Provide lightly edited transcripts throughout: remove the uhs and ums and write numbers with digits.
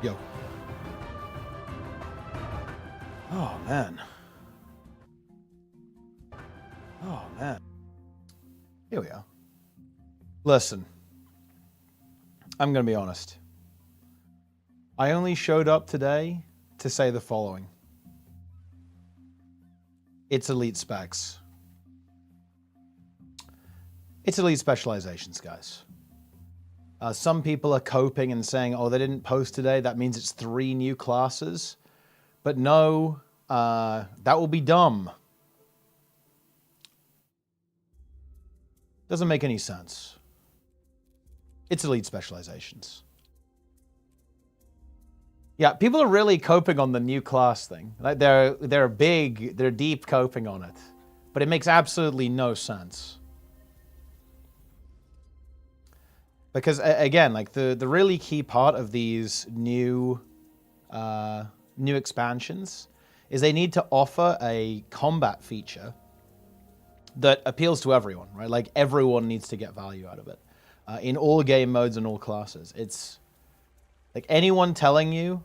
Yo. Oh, man. Oh, man. Here we are. Listen. I'm going to be honest. I only showed up today to say the following. It's elite specs. It's elite specializations, guys. Some people are coping and saying, oh, they didn't post today. That means it's 3 new classes. But no, that will be dumb. Doesn't make any sense. It's elite specializations. Yeah, people are really coping on the new class thing. Like they're deep coping on it. But it makes absolutely no sense. Because again, like the really key part of these new expansions is they need to offer a combat feature that appeals to everyone, right? Like everyone needs to get value out of it in all game modes and all classes. It's like anyone telling you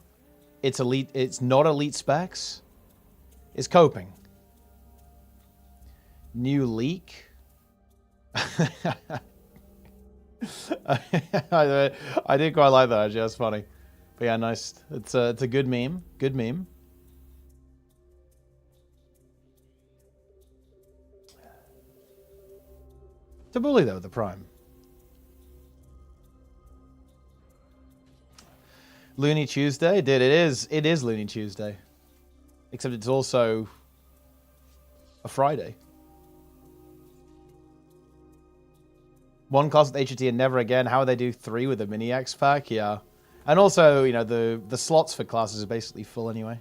it's elite, it's not elite specs, is coping. New leak. I did quite like that, actually. That's funny. But yeah, nice. It's a good meme. Good meme. It's a bully, though, the Prime. Looney Tuesday? Dude, it is Looney Tuesday. Except it's also a Friday. One class with HT and never again. How would they do 3 with a mini X pack? Yeah. And also, you know, the slots for classes are basically full anyway.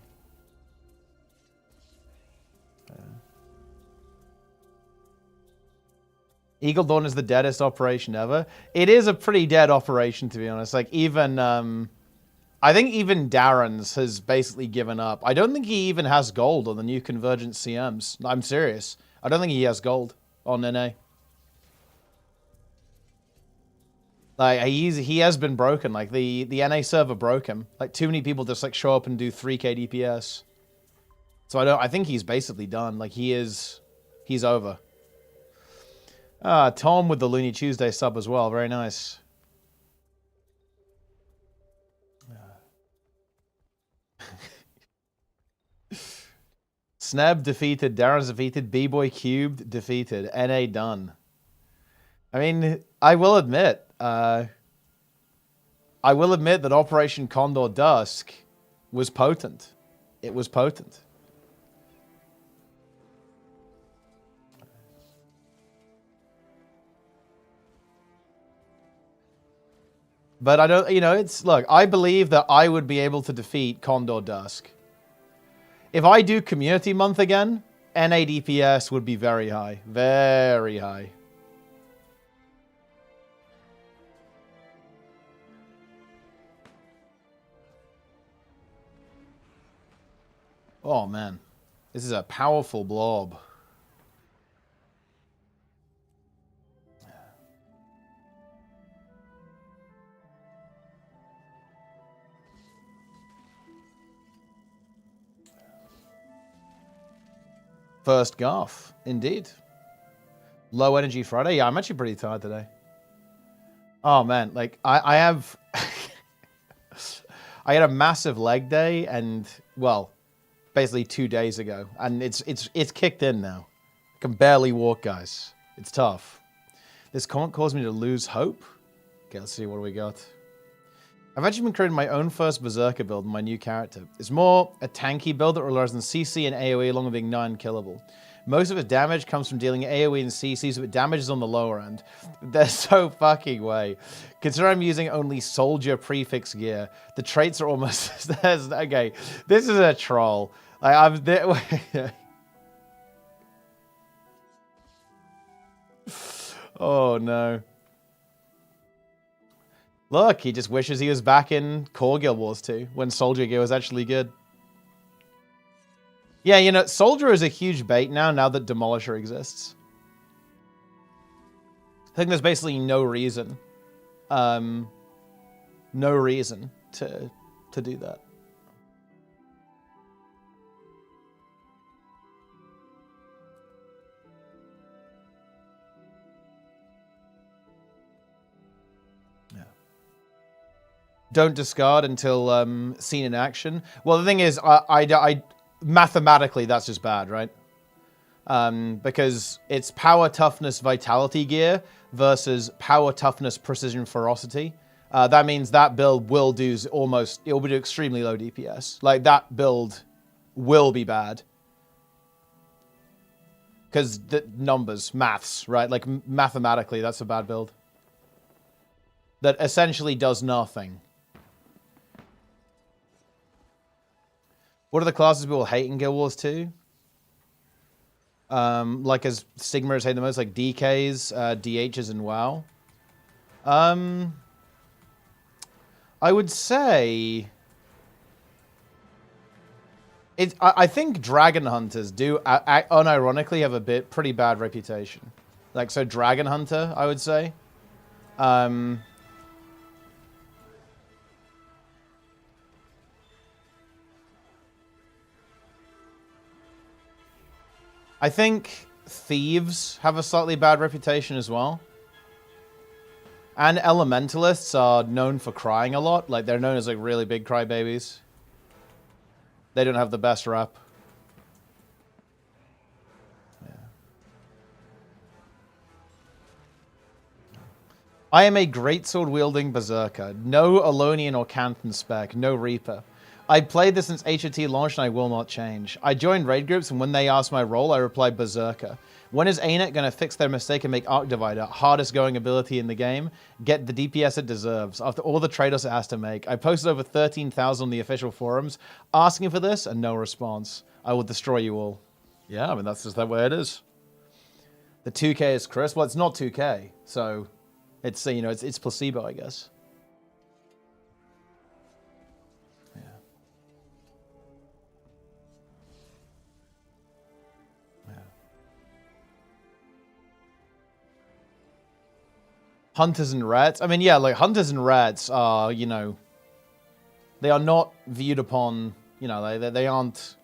Eagle Dawn is the deadest operation ever. It is a pretty dead operation, to be honest. Like, even, I think even Darren's has basically given up. I don't think he even has gold on the new Convergent CMs. I'm serious. I don't think he has gold on NA. Like, he has been broken. Like, the NA server broke him. Like, too many people just, like, show up and do 3k DPS. So I think he's basically done. Like, he's over. Tom with the Looney Tuesday sub as well. Very nice. Sneb defeated. Darren's defeated. B-Boy cubed defeated. NA done. I mean, I will admit that Operation Condor Dusk was potent. It was potent. But I don't, you know, look, I believe that I would be able to defeat Condor Dusk. If I do Community Month again, NA DPS would be very high. Very high. Oh, man. This is a powerful blob. First Garth, indeed. Low energy Friday. Yeah, I'm actually pretty tired today. Oh, man. Like, I have... I had a massive leg day and, well... basically 2 days ago, and it's kicked in now. I can barely walk, guys. It's tough. This comment caused me to lose hope. Okay, let's see what we got. I've actually been creating my own first Berserker build in my new character. It's more a tanky build that relies on CC and AoE along with being non-killable. Most of its damage comes from dealing AoE and CC, so it damages on the lower end. They're so fucking way. Consider I'm using only soldier prefix gear. The traits are almost... okay, this is a troll. Oh, no. Look, he just wishes he was back in Core Guild Wars 2, when Soldier Gear was actually good. Yeah, you know, Soldier is a huge bait now that Demolisher exists. I think there's basically no reason. No reason to to do that. Don't discard until seen in action. Well, the thing is, I mathematically, that's just bad, right? Because it's power, toughness, vitality gear versus power, toughness, precision, ferocity. That means that build will do almost, it will do extremely low DPS. Like, that build will be bad. Because the numbers, maths, right? Like, mathematically, that's a bad build. That essentially does nothing. What are the classes people hate in Guild Wars 2? Like as Sigmars hate the most, like DKs, DHs, and WoW. I would say... I think Dragon Hunters do unironically have a pretty bad reputation. Like, so Dragon Hunter, I would say. I think Thieves have a slightly bad reputation as well. And Elementalists are known for crying a lot. Like, they're known as, like, really big crybabies. They don't have the best rep. Yeah. I am a greatsword-wielding berserker. No Alonian or Canthan spec. No Reaper. I played this since HOT launched and I will not change. I joined raid groups and when they asked my role, I replied Berserker. When is ArenaNet going to fix their mistake and make Arc Divider hardest going ability in the game? Get the DPS it deserves after all the trade-offs it has to make. I posted over 13,000 on the official forums asking for this and no response. I will destroy you all. Yeah, I mean, that's just the way it is. The 2K is Chris. Well, it's not 2K, so it's, you know, it's placebo, I guess. Hunters and Rats. I mean, yeah, like, Hunters and Rats are, you know, they are not viewed upon, you know, they aren't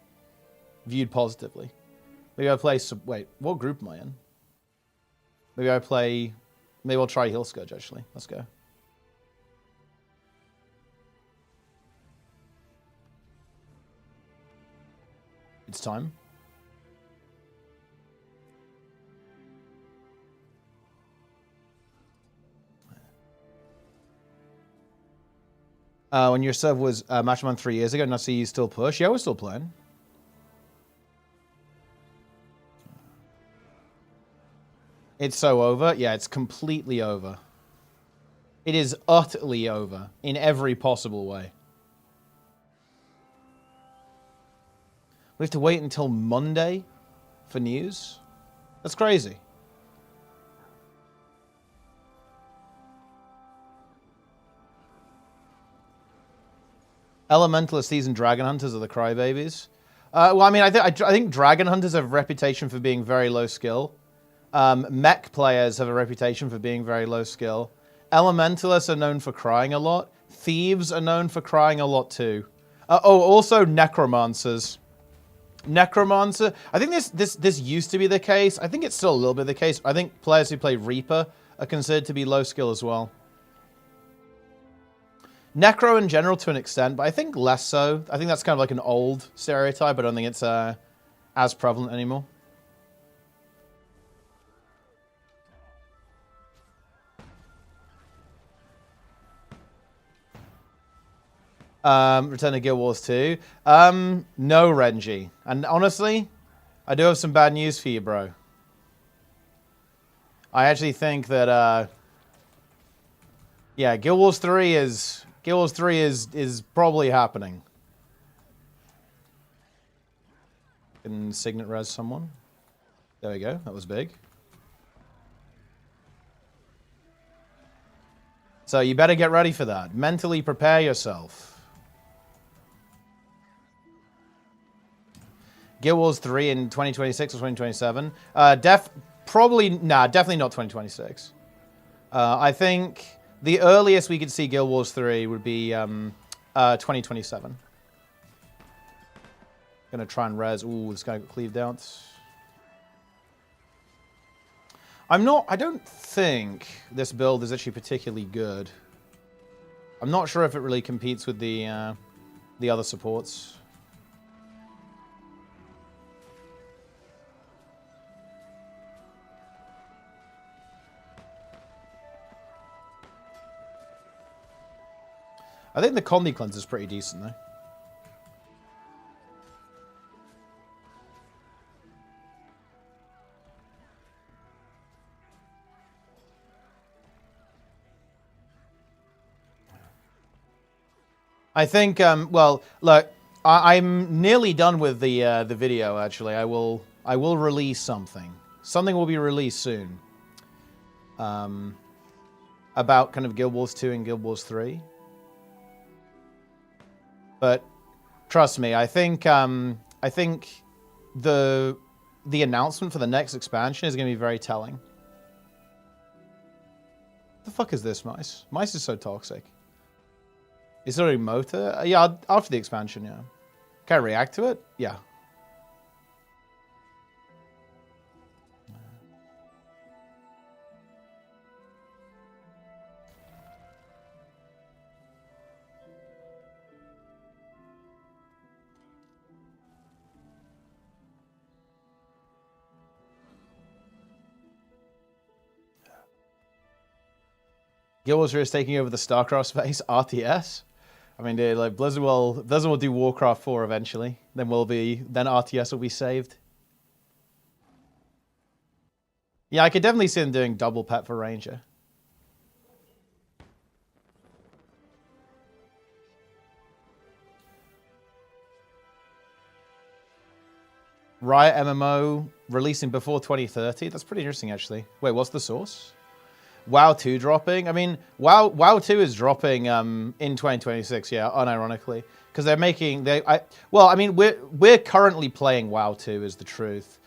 viewed positively. Maybe I play, wait, what group am I in? Maybe I'll try Heel Scourge, actually. Let's go. It's time. When your server was Matchman 3 years ago, and I see you still push. Yeah, we're still playing. It's so over. Yeah, it's completely over. It is utterly over in every possible way. We have to wait until Monday for news? That's crazy. Elementalist Thieves and Dragon Hunters are the crybabies. Well, I mean, I think Dragon Hunters have a reputation for being very low skill. Mech players have a reputation for being very low skill. Elementalists are known for crying a lot. Thieves are known for crying a lot too. Also Necromancers. Necromancer. I think this used to be the case. I think it's still a little bit the case. I think players who play Reaper are considered to be low skill as well. Necro in general to an extent, but I think less so. I think that's kind of like an old stereotype. I don't think it's as prevalent anymore. Return to Guild Wars 2. No, Renji. And honestly, I do have some bad news for you, bro. I actually think that, yeah, Guild Wars 3 is probably happening. Can Signet res someone? There we go. That was big. So you better get ready for that. Mentally prepare yourself. Guild Wars 3 in 2026 or 2027. Definitely not 2026. I think the earliest we could see Guild Wars 3 would be 2027. Gonna try and res. Ooh, this guy got cleaved out. I don't think this build is actually particularly good. I'm not sure if it really competes with the other supports. I think the Condi cleanse is pretty decent though. I think, well, look, I'm nearly done with the video. Actually, I will release something. Something will be released soon. About kind of Guild Wars 2 and Guild Wars 3. But trust me, I think the announcement for the next expansion is going to be very telling. What the fuck is this, Mice? Mice is so toxic. Is there a motor? Yeah, after the expansion, yeah. Can I react to it? Yeah. Guild Wars is taking over the StarCraft space. RTS. I mean, dude, like Blizzard will do Warcraft 4 eventually. Then RTS will be saved. Yeah, I could definitely see them doing double pet for Ranger. Riot MMO releasing before 2030. That's pretty interesting, actually. Wait, what's the source? WoW 2 dropping. I mean, WoW 2 is dropping in 2026. Yeah, unironically, because they're making well, I mean, we're currently playing WoW 2 is the truth.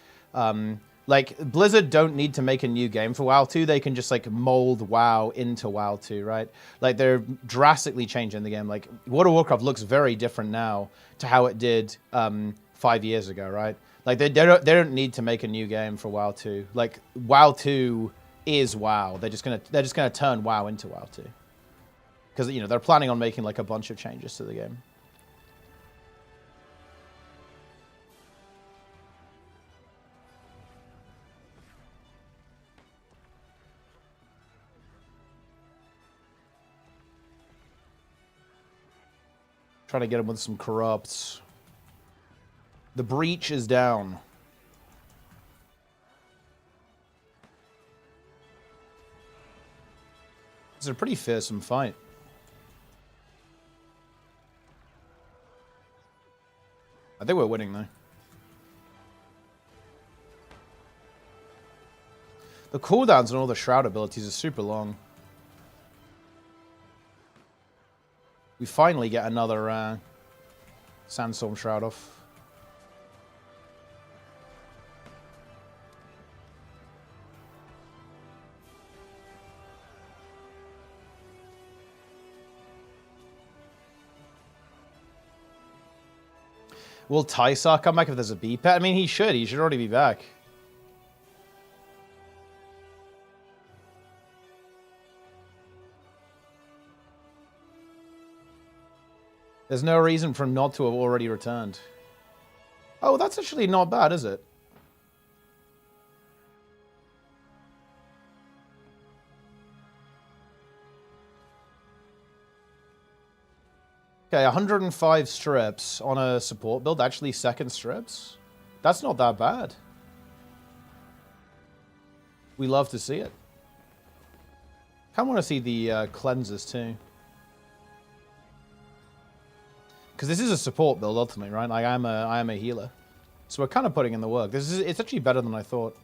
Like Blizzard don't need to make a new game for WoW 2. They can just like mold WoW into WoW 2, right? Like they're drastically changing the game. Like World of Warcraft looks very different now to how it did 5 years ago, right? Like they don't need to make a new game for WoW 2. Like WoW 2 is WoW. They're just gonna turn WoW into WoW 2. Because you know they're planning on making like a bunch of changes to the game. Trying to get him with some corrupts. The breach is down. It's a pretty fearsome fight. I think we're winning though. The cooldowns on all the Shroud abilities are super long. We finally get another Sandstorm Shroud off. Will TEASER come back if there's a B pet? I mean, he should. He should already be back. There's no reason for him not to have already returned. Oh, that's actually not bad, is it? Okay, 105 strips on a support build. Actually, second strips. That's not that bad. We love to see it. I kind of want to see the cleanses too. Because this is a support build ultimately, right? Like I am a healer. So we're kind of putting in the work. It's actually better than I thought.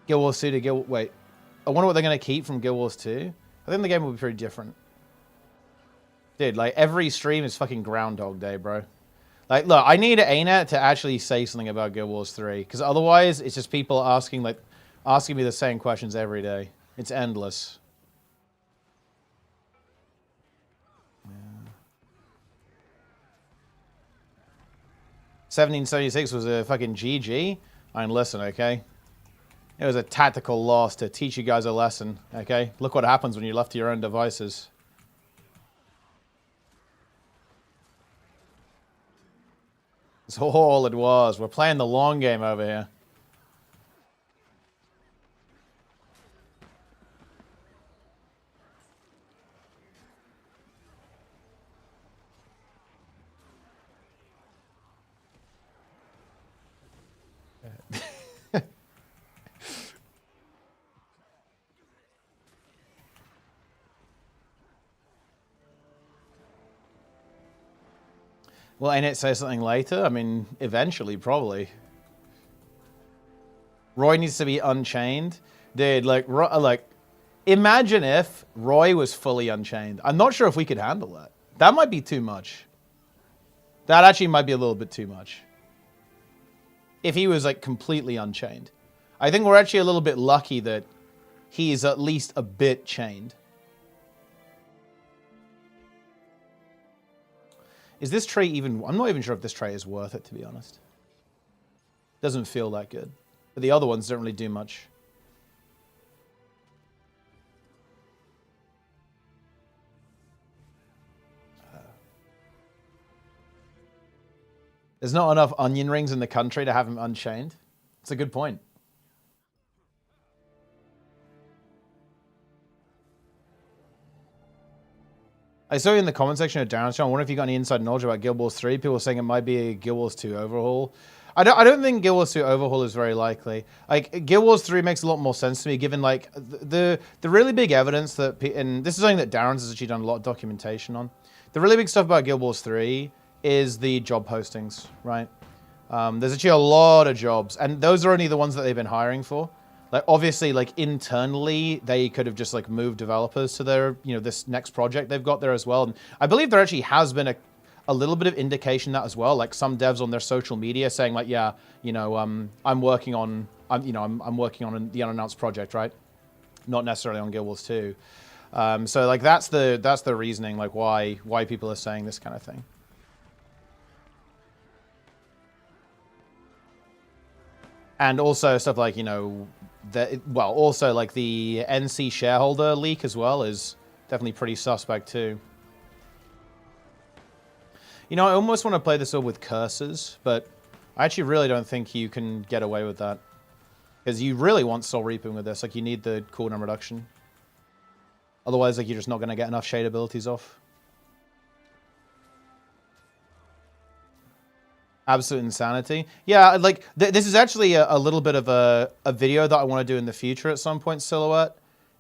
Guild Wars 2 to Guild... Wait. I wonder what they're going to keep from Guild Wars 2. I think the game will be pretty different. Dude, like, every stream is fucking Groundhog Day, bro. Like, look, I need ArenaNet to actually say something about Guild Wars 3. Because otherwise, it's just people asking me the same questions every day. It's endless. 1776 was a fucking GG. I mean, listen, okay? It was a tactical loss to teach you guys a lesson, okay? Look what happens when you're left to your own devices. That's all it was. We're playing the long game over here. Will ArenaNet say something later? I mean, eventually, probably. Roy needs to be unchained. Dude, like, imagine if Roy was fully unchained. I'm not sure if we could handle that. That might be too much. That actually might be a little bit too much. If he was, like, completely unchained. I think we're actually a little bit lucky that he's at least a bit chained. Is this tray even... I'm not even sure if this tray is worth it, to be honest. Doesn't feel that good. But the other ones don't really do much. There's not enough onion rings in the country to have him unchained. It's a good point. I saw you in the comment section of Darren's channel. I wonder if you got any inside knowledge about Guild Wars 3. People were saying it might be a Guild Wars 2 overhaul. I don't think Guild Wars 2 overhaul is very likely. Like, Guild Wars 3 makes a lot more sense to me, given, like, the really big evidence that... And this is something that Darren's has actually done a lot of documentation on. The really big stuff about Guild Wars 3 is the job postings, right? There's actually a lot of jobs, and those are only the ones that they've been hiring for. Like, obviously, like, internally, they could have just, like, moved developers to their, you know, this next project they've got there as well. And I believe there actually has been a little bit of indication that as well. Like, some devs on their social media saying, like, yeah, you know, I'm working on the unannounced project, right? Not necessarily on Guild Wars 2. So, like, that's the reasoning, like, why people are saying this kind of thing. And also stuff like, you know, also like the NC shareholder leak as well is definitely pretty suspect too. You know, I almost want to play this all with curses, but I actually really don't think you can get away with that. Because you really want soul reaping with this. Like, you need the cooldown reduction. Otherwise, like, you're just not going to get enough shade abilities off. Absolute insanity. Yeah, like, this is actually a little bit of a video that I want to do in the future at some point, Silhouette.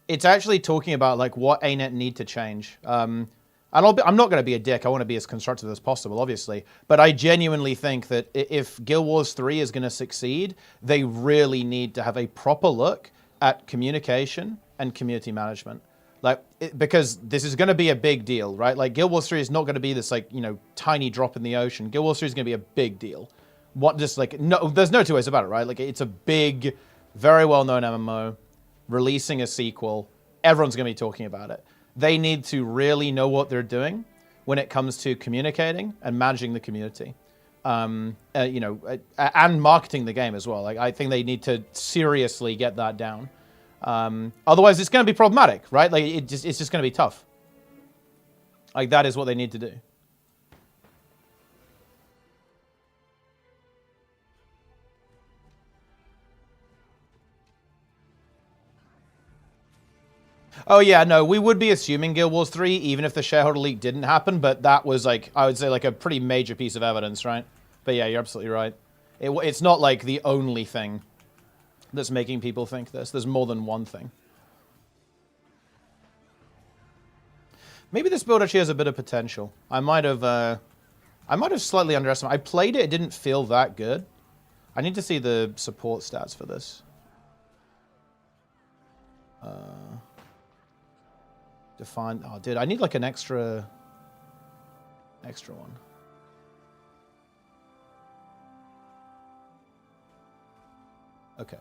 It's actually talking about, like, what ArenaNet need to change. And I'm not going to be a dick. I want to be as constructive as possible, obviously. But I genuinely think that if Guild Wars 3 is going to succeed, they really need to have a proper look at communication and community management. Like, because this is going to be a big deal, right? Like, Guild Wars 3 is not going to be this, like, you know, tiny drop in the ocean. Guild Wars 3 is going to be a big deal. There's no two ways about it, right? Like, it's a big, very well-known MMO, releasing a sequel. Everyone's going to be talking about it. They need to really know what they're doing when it comes to communicating and managing the community. You know, and marketing the game as well. Like, I think they need to seriously get that down. Otherwise, it's going to be problematic, right? Like, it's just going to be tough. Like, that is what they need to do. Oh, yeah, no, we would be assuming Guild Wars 3, even if the shareholder leak didn't happen, but that was, like, I would say, like, a pretty major piece of evidence, right? But yeah, you're absolutely right. It's not, like, the only thing that's making people think this. There's more than one thing. Maybe this build actually has a bit of potential. I might have slightly underestimated. I played it, it didn't feel that good. I need to see the support stats for this. Define, oh dude, I need like an extra one. Okay.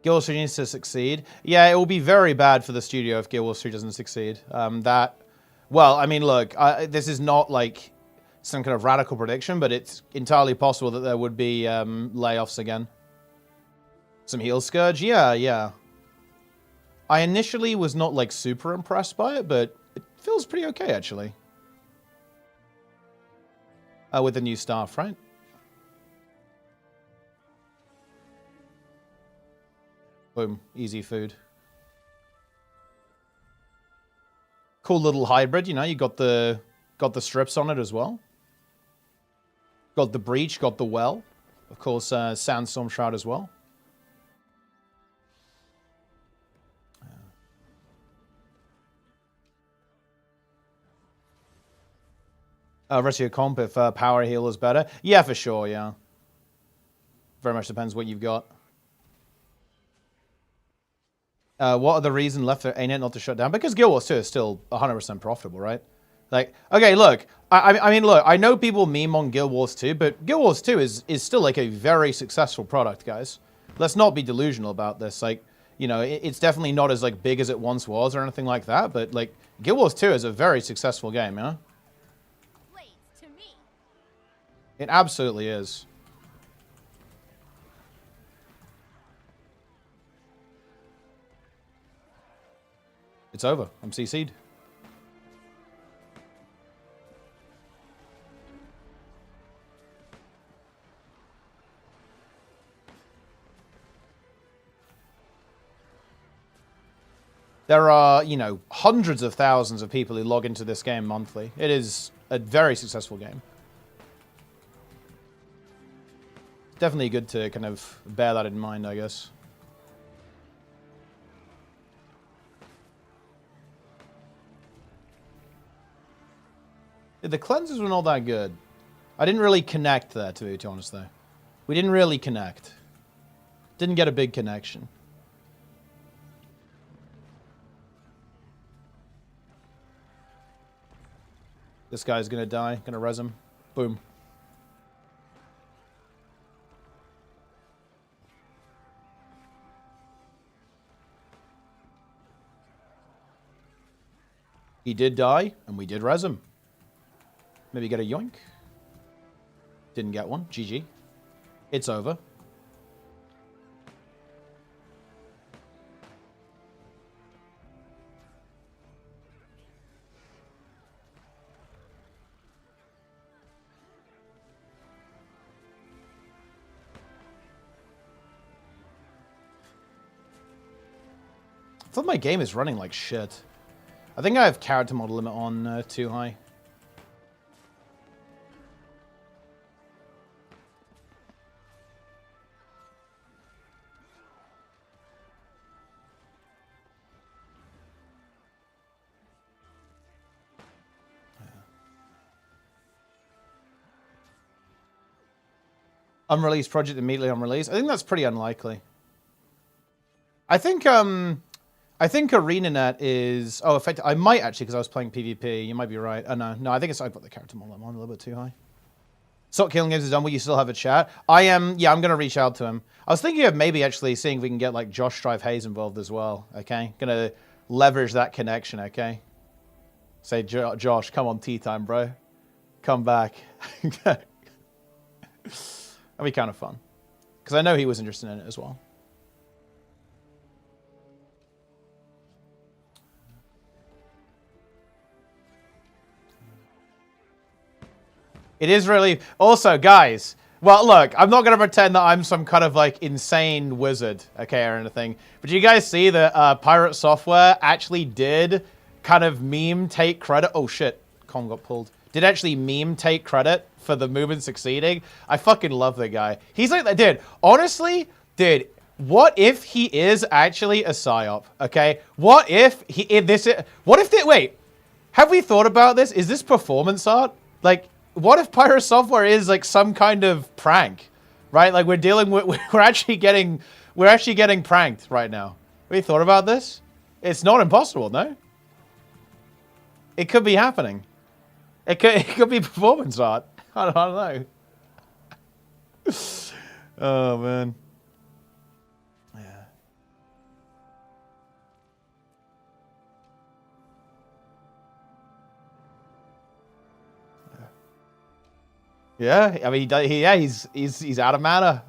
Guild Wars 3 needs to succeed. Yeah, it will be very bad for the studio if Guild Wars 3 doesn't succeed. Well, I mean, look, this is not like some kind of radical prediction, but it's entirely possible that there would be layoffs again. Some heal Scourge? Yeah. I initially was not, like, super impressed by it, but it feels pretty okay, actually. With the new staff, right? Boom. Easy food. Cool little hybrid, you know, you got the strips on it as well. Got the breach, got the well. Of course, Sandstorm Shroud as well. Rest of your comp if power heal is better. Yeah, for sure, yeah. Very much depends what you've got. What are the reasons left for ArenaNet not to shut down? Because Guild Wars 2 is still 100% profitable, right? Like, okay, look. I mean, look, I know people meme on Guild Wars 2, but Guild Wars 2 is still, like, a very successful product, guys. Let's not be delusional about this. Like, you know, it's definitely not as, like, big as it once was or anything like that, but, like, Guild Wars 2 is a very successful game, yeah? It absolutely is. It's over. I'm CC'd. There are, you know, hundreds of thousands of people who log into this game monthly. It is a very successful game. Definitely good to kind of bear that in mind, I guess. The cleansers were not that good. I didn't really connect there, to be honest, though. We didn't really connect. Didn't get a big connection. This guy's gonna die. Gonna res him. Boom. He did die, and we did res him. Maybe get a yoink. Didn't get one. GG. It's over. I thought my game is running like shit. I think I have character model limit on too high. Unreleased project immediately on release. I think that's pretty unlikely. I think ArenaNet is... Oh, effectively, I might actually, because I was playing PvP. You might be right. Oh, no, I think it's... I put the character model on a little bit too high. Stop Killing Games is done. Will you still have a chat? I am... Yeah, I'm going to reach out to him. I was thinking of maybe actually seeing if we can get, like, Josh Strive Hayes involved as well, okay? Going to leverage that connection, okay? Say, Josh, come on tea time, bro. Come back. That'd be kind of fun. Because I know he was interested in it as well. It is really... Also, guys, well, look, I'm not going to pretend that I'm some kind of, like, insane wizard, okay, or anything. But you guys see that Pirate Software actually did kind of meme take credit... Oh, shit. Comm got pulled. Did actually meme take credit for the movement succeeding. I fucking love the guy. He's like that. Dude, honestly, dude, what if he is actually a psyop, okay? What if he... What if... Wait. Have we thought about this? Is this performance art? Like... What if Pyro Software is like some kind of prank, right? Like we're dealing with, we're actually getting pranked right now. Have you thought about this? It's not impossible, no? It could be happening. It could be performance art. I don't know. Oh man. Yeah. Yeah, I mean, he's out of mana.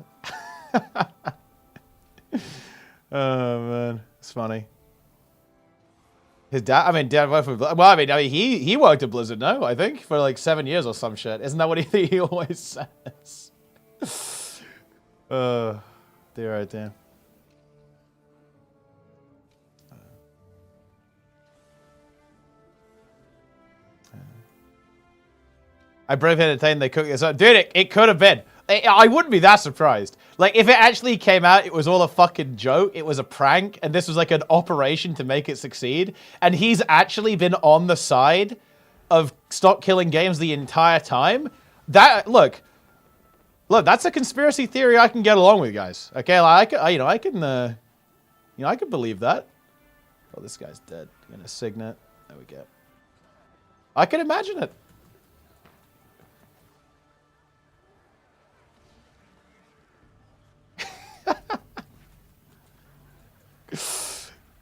Oh man, it's funny. His dad, I mean, dad worked for, well, I mean, he worked at Blizzard, no, I think, for like 7 years or some shit. Isn't that what he always says? Dear, oh damn. I bravely entertained they cooked this up. Dude, it could have been. I wouldn't be that surprised. Like, if it actually came out, it was all a fucking joke, it was a prank, and this was like an operation to make it succeed, and he's actually been on the side of stop killing games the entire time, that, look, that's a conspiracy theory I can get along with, guys. Okay, like, I can believe that. Oh, this guy's dead. I'm gonna signet. There we go. I can imagine it.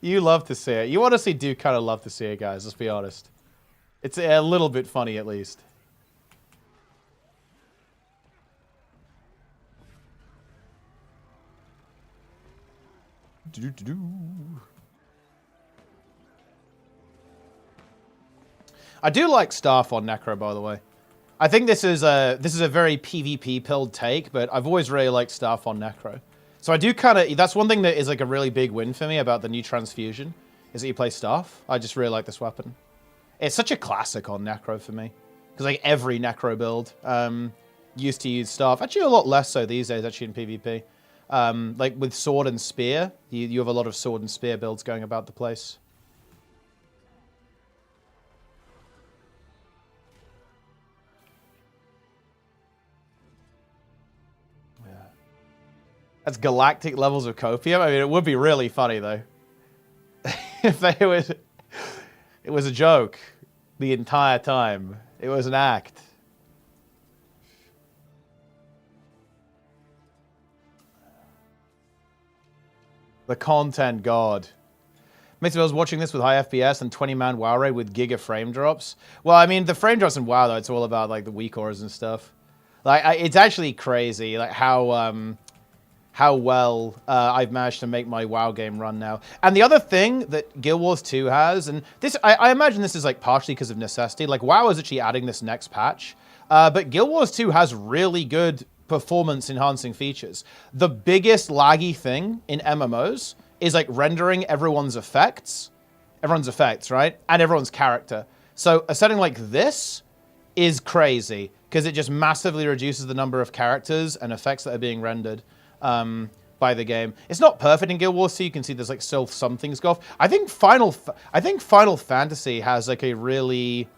You love to see it. You honestly do kind of love to see it, guys. Let's be honest. It's a little bit funny, at least. I do like Staff on Necro, by the way. I think this is a very PvP pilled take, but I've always really liked Staff on Necro. So I do kind of, that's one thing that is like a really big win for me about the new Transfusion, is that you play Staff. I just really like this weapon. It's such a classic on Necro for me. Because like every Necro build used to use Staff. Actually a lot less so these days actually in PvP. Like with Sword and Spear, you have a lot of Sword and Spear builds going about the place. That's galactic levels of copium. I mean, it would be really funny though, if it was a joke the entire time. It was an act. The content god. Makes me, I was watching this with high FPS and 20-man WoW raid with giga frame drops. Well, I mean, the frame drops in WoW though, it's all about like the weak auras and stuff. Like, it's actually crazy, like how well I've managed to make my WoW game run now. And the other thing that Guild Wars 2 has, and this, I imagine this is like partially because of necessity, like WoW is actually adding this next patch, but Guild Wars 2 has really good performance enhancing features. The biggest laggy thing in MMOs is like rendering everyone's effects, right? And everyone's character. So a setting like this is crazy because it just massively reduces the number of characters and effects that are being rendered by the game. It's not perfect in Guild Wars 2. You can see there's like still some things go off. I think Final Fantasy has like a really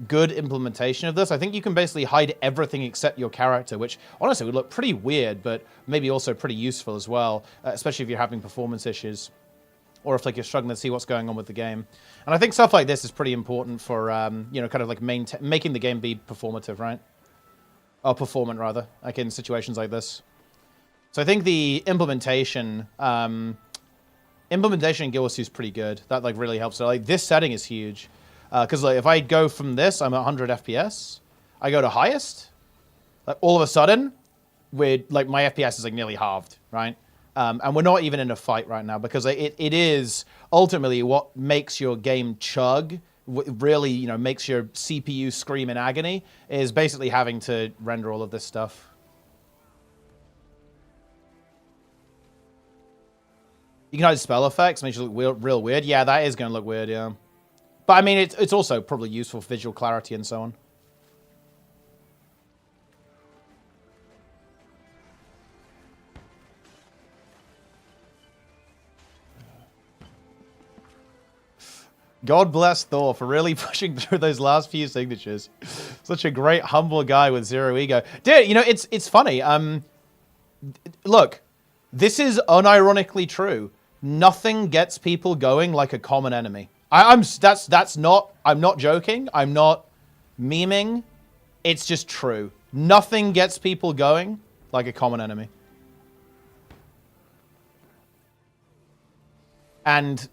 good implementation of this. I think you can basically hide everything except your character, which honestly would look pretty weird, but maybe also pretty useful as well, especially if you're having performance issues or if like you're struggling to see what's going on with the game. And I think stuff like this is pretty important for you know, kind of like making the game be performative, right? Or performant rather, like in situations like this. So I think the implementation in Guild Wars 2 is pretty good. That like really helps. So like this setting is huge. Because like if I go from this, I'm at 100 FPS. I go to highest, like all of a sudden, like my FPS is like nearly halved, right? And we're not even in a fight right now because it is ultimately what makes your game chug. Really, you know, makes your CPU scream in agony is basically having to render all of this stuff. You can hide spell effects, makes you look real weird. Yeah, that is going to look weird, yeah. But I mean, it's also probably useful for visual clarity and so on. God bless Thor for really pushing through those last few signatures. Such a great, humble guy with zero ego. Dude, you know, it's funny. Look, this is unironically true. Nothing gets people going like a common enemy. I'm not joking. I'm not memeing. It's just true. Nothing gets people going like a common enemy. And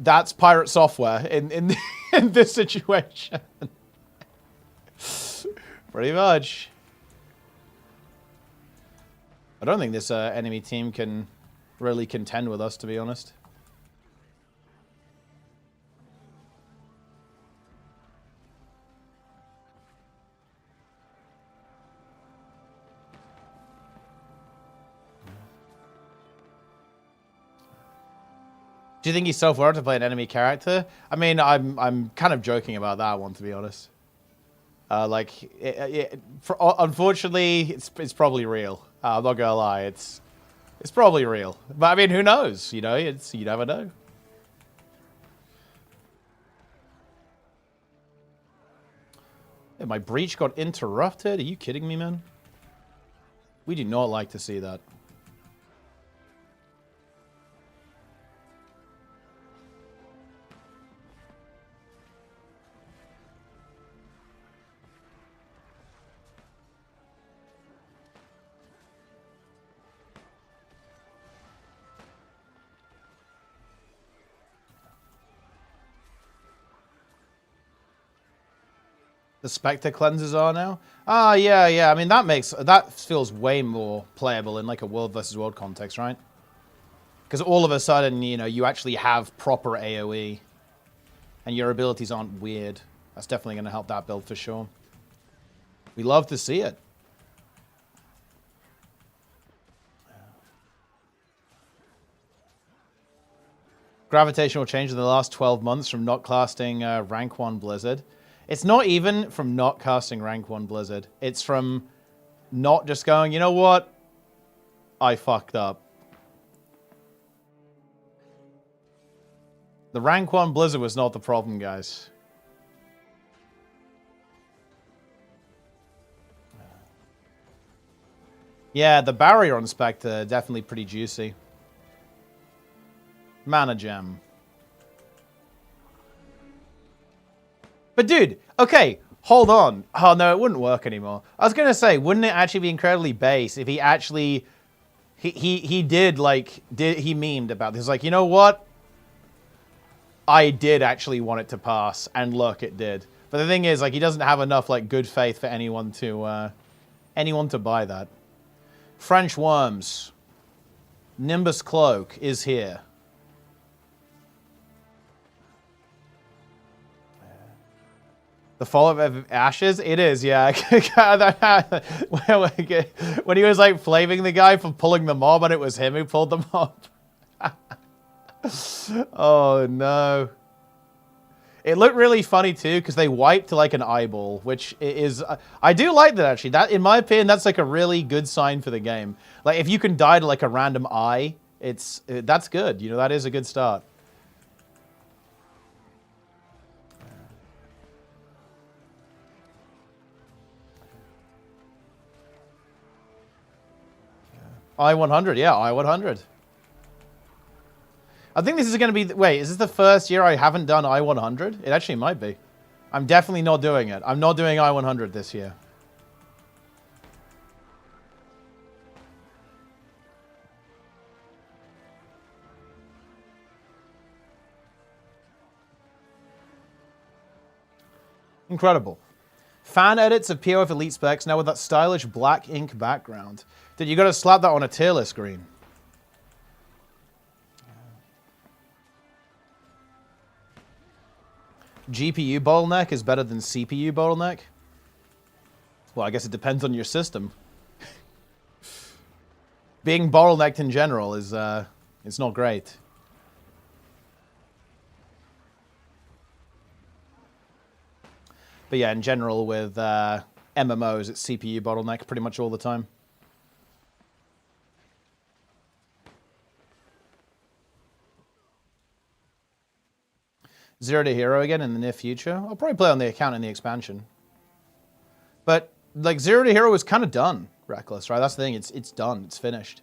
that's pirate software in this situation. Pretty much. I don't think this enemy team can really contend with us, to be honest. Do you think he's self-aware to play an enemy character? I mean, I'm kind of joking about that one, to be honest. Unfortunately, it's probably real. I'm not gonna lie, it's probably real. But I mean, who knows? You know, you never know. Yeah, my breach got interrupted. Are you kidding me, man? We do not like to see that. The Spectre cleansers are now? Ah, yeah. I mean, that feels way more playable in like a world versus world context, right? Because all of a sudden, you know, you actually have proper AoE. And your abilities aren't weird. That's definitely going to help that build for sure. We love to see it. Gravitational change in the last 12 months from not casting rank 1 Blizzard. It's not even from not casting rank 1 Blizzard. It's from not just going, you know what? I fucked up. The rank 1 Blizzard was not the problem, guys. Yeah, the barrier on Spectre, definitely pretty juicy. Mana gem. But dude, okay, hold on. Oh no, it wouldn't work anymore. I was gonna say, wouldn't it actually be incredibly base if he actually he memed about this? Like, you know what? I did actually want it to pass, and look, it did. But the thing is, like, he doesn't have enough like good faith for anyone to buy that. French worms. Nimbus cloak is here. The fall of ashes? It is, yeah. When he was like flaming the guy for pulling the mob, and it was him who pulled the mob. Oh no. It looked really funny too, because they wiped to like an eyeball, which is... I do like that, actually. That, in my opinion, that's like a really good sign for the game. Like, if you can die to like a random eye, that's good. You know, that is a good start. I-100, yeah, I-100. I think this is going to be... Wait, is this the first year I haven't done I-100? It actually might be. I'm definitely not doing it. I'm not doing I-100 this year. Incredible. Fan edits of POF Elite specs now with that stylish black ink background. Dude, you got to slap that on a tier list screen. GPU bottleneck is better than CPU bottleneck? Well, I guess it depends on your system. Being bottlenecked in general is it's not great. But yeah, in general with MMOs, it's CPU bottleneck pretty much all the time. Zero to Hero again in the near future. I'll probably play on the account in the expansion. But like Zero to Hero is kind of done, Reckless, right? That's the thing. It's done. It's finished.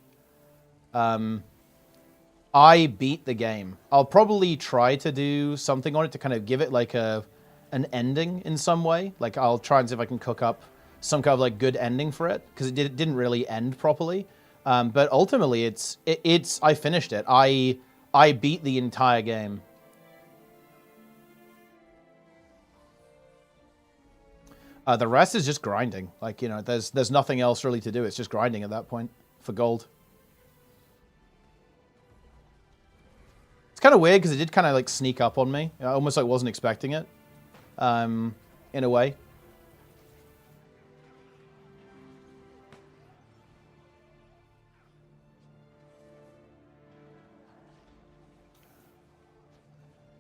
I beat the game. I'll probably try to do something on it to kind of give it like an ending in some way. Like I'll try and see if I can cook up some kind of like good ending for it, because it didn't really end properly. But ultimately, I finished it. I beat the entire game. The rest is just grinding. Like, you know, there's nothing else really to do. It's just grinding at that point. for gold. It's kind of weird because it did kind of like sneak up on me. I almost like wasn't expecting it, in a way.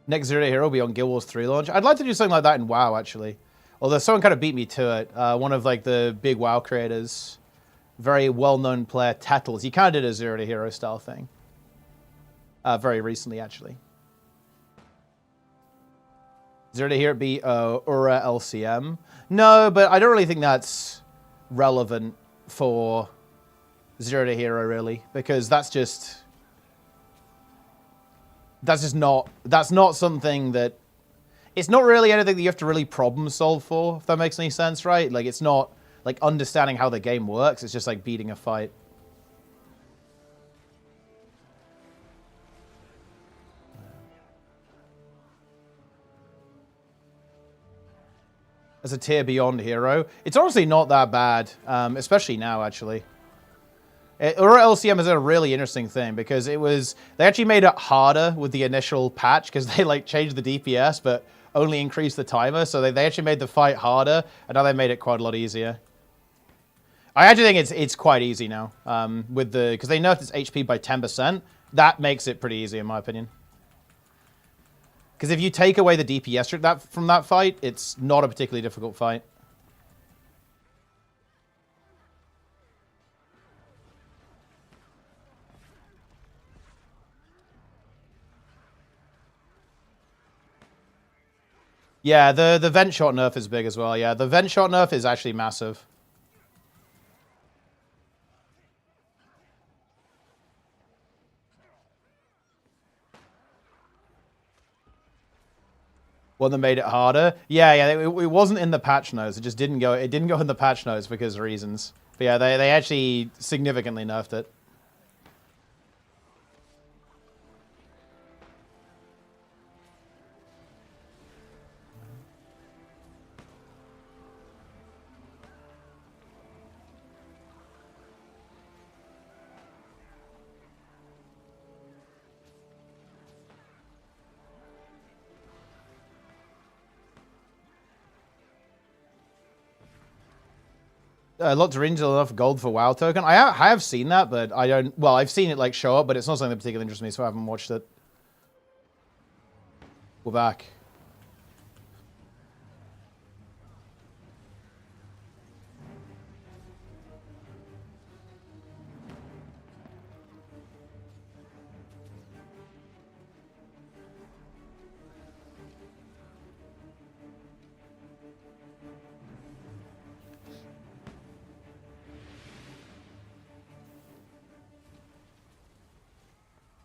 Next Zero Day Hero will be on Guild Wars 3 launch. I'd like to do something like that in WoW, actually. Although someone kind of beat me to it. One of like the big WoW creators, very well-known player, Tettles. He kind of did a Zero Day Hero style thing. Very recently, actually. Zero Day Hero be Aura LCM? No, but I don't really think that's relevant for Zero Day Hero, really. Because that's not something that, it's not really anything that you have to really problem solve for, if that makes any sense, right? Like, it's not like understanding how the game works, it's just like beating a fight. As a tier beyond hero, it's honestly not that bad, especially now, actually. Aura LCM is a really interesting thing because they actually made it harder with the initial patch because they like changed the DPS but only increased the timer, so they actually made the fight harder, and now they made it quite a lot easier. I actually think it's quite easy now, because they nerfed its HP by 10%. That makes it pretty easy in my opinion. Because if you take away the DPS from that fight, it's not a particularly difficult fight. Yeah, the vent shot nerf is big as well. Yeah, the vent shot nerf is actually massive. One that made it harder. Yeah, it wasn't in the patch notes. It just didn't go. It didn't go in the patch notes because of reasons. But yeah, they actually significantly nerfed it. Lots of range enough gold for WoW token. I have seen that, but I don't. Well, I've seen it like show up, but it's not something that particularly interests me, so I haven't watched it. We're back.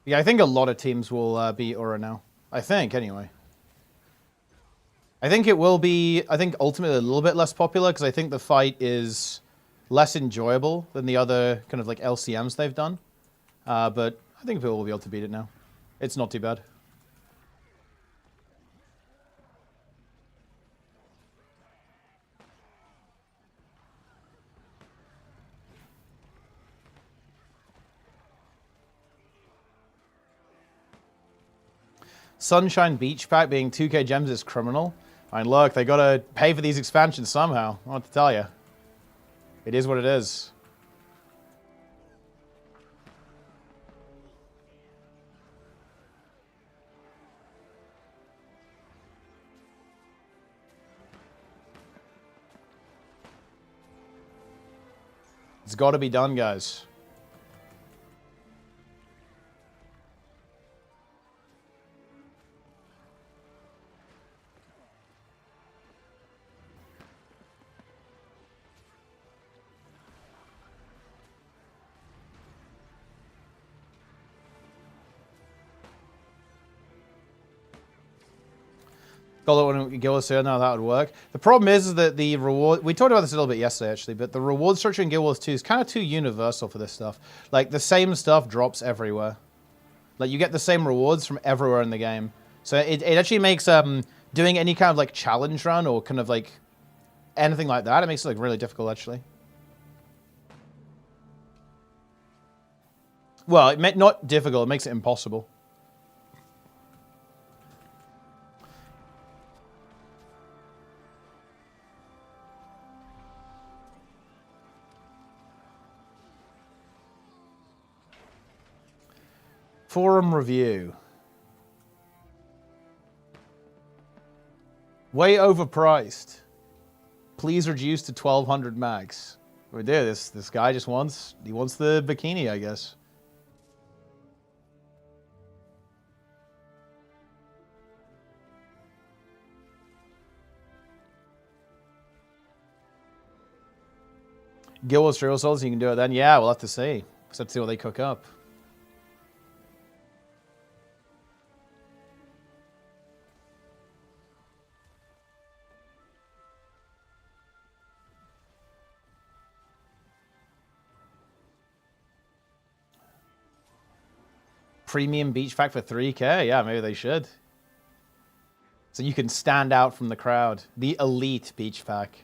Yeah, I think a lot of teams will beat Aura now. I think, anyway. I think it will be, I think, ultimately a little bit less popular, because I think the fight is less enjoyable than the other kind of like LCMs they've done. But I think people will be able to beat it now. It's not too bad. Sunshine Beach Pack being 2k gems is criminal. I mean, look, they gotta pay for these expansions somehow. I want to tell you. It is what it is. It's gotta be done, guys. Call it when Guild Wars 2, now that would work. The problem is that the reward, we talked about this a little bit yesterday actually, but the reward structure in Guild Wars 2 is kind of too universal for this stuff. Like, the same stuff drops everywhere. Like, you get the same rewards from everywhere in the game. So it actually makes doing any kind of like challenge run or kind of like anything like that, it makes it like really difficult actually. Well, not difficult. It makes it impossible. Forum review. Way overpriced. Please reduce to 1,200 max. We do this. This guy just wants. He wants the bikini, I guess. Guild Wars 3 Souls, you can do it then. Yeah, we'll have to see. Let's have to see what they cook up. Premium beach pack for 3K? Yeah, maybe they should. So you can stand out from the crowd. The elite beach pack.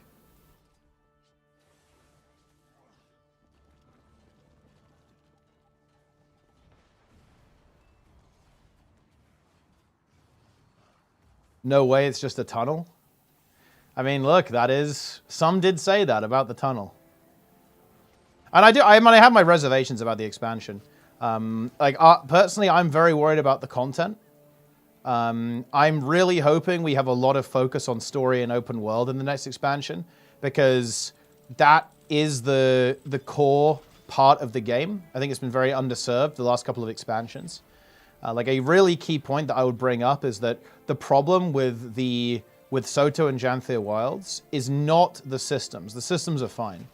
No way it's just a tunnel? I mean, look, that is... Some did say that about the tunnel. And I have my reservations about the expansion. Personally, I'm very worried about the content. I'm really hoping we have a lot of focus on story and open world in the next expansion, because that is the core part of the game. I think it's been very underserved the last couple of expansions. A really key point that I would bring up is that the problem with Soto and Janthir Wilds is not the systems. The systems are fine.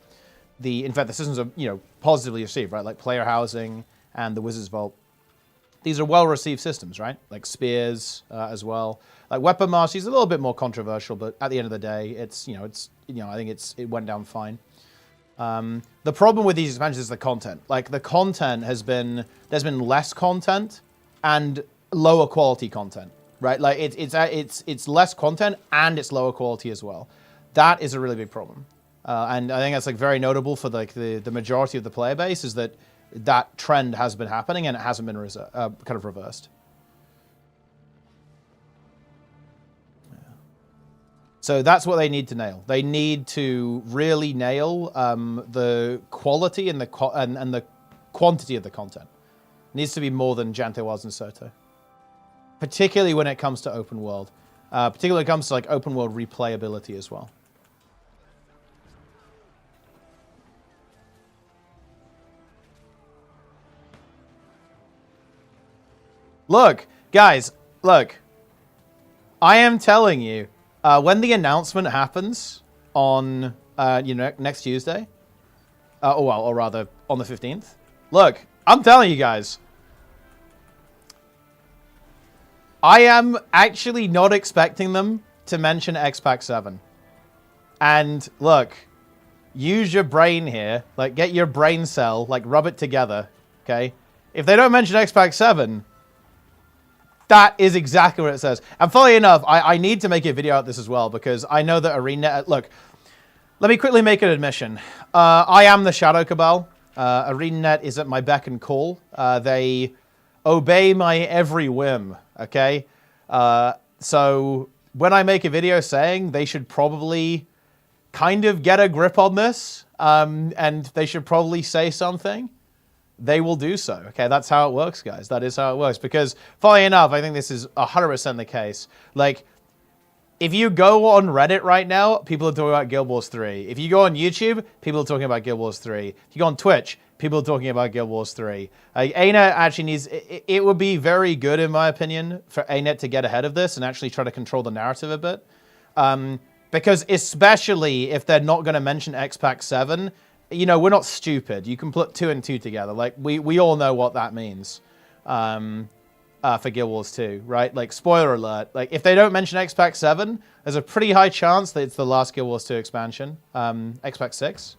In fact, the systems are positively received, right? Like player housing and the Wizard's Vault. These are well-received systems, right? Like spears as well. Like weapon mastery is a little bit more controversial, but at the end of the day, I think it went down fine. The problem with these expansions is the content. Like the content there's been less content and lower quality content, right? Like it's less content and it's lower quality as well. That is a really big problem, and I think that's like very notable for like the majority of the player base is that trend has been happening and it hasn't been kind of reversed. Yeah. So that's what they need to nail. They need to really nail the quality and the quantity of the content. It needs to be more than Janthir Wilds and Soto. Particularly when it comes to open world. Particularly when it comes to like open world replayability as well. Look, guys, look. I am telling you, when the announcement happens on, next Tuesday, or rather on the 15th, look, I'm telling you guys, I am actually not expecting them to mention X-Pac 7. And look, use your brain here, like get your brain cell, like rub it together, okay? If they don't mention X-Pac 7, that is exactly what it says. And funnily enough, I need to make a video out this as well, because I know that ArenaNet... Look, let me quickly make an admission. I am the Shadow Cabal. ArenaNet is at my beck and call. They obey my every whim, okay? So when I make a video saying they should probably kind of get a grip on this, and they should probably say something, they will do so. Okay, that's how it works, guys. That is how it works. Because, funnily enough, I think this is 100% the case. Like, if you go on Reddit right now, people are talking about Guild Wars 3. If you go on YouTube, people are talking about Guild Wars 3. If you go on Twitch, people are talking about Guild Wars 3. ArenaNet actually needs... It would be very good, in my opinion, for ArenaNet to get ahead of this and actually try to control the narrative a bit. Because especially if they're not going to mention X-Pac 7... we're not stupid. You can put 2 and 2 together. Like, we all know what that means for Guild Wars 2, right? Like, spoiler alert. Like, if they don't mention X-Pac 7, there's a pretty high chance that it's the last Guild Wars 2 expansion. X-Pac 6.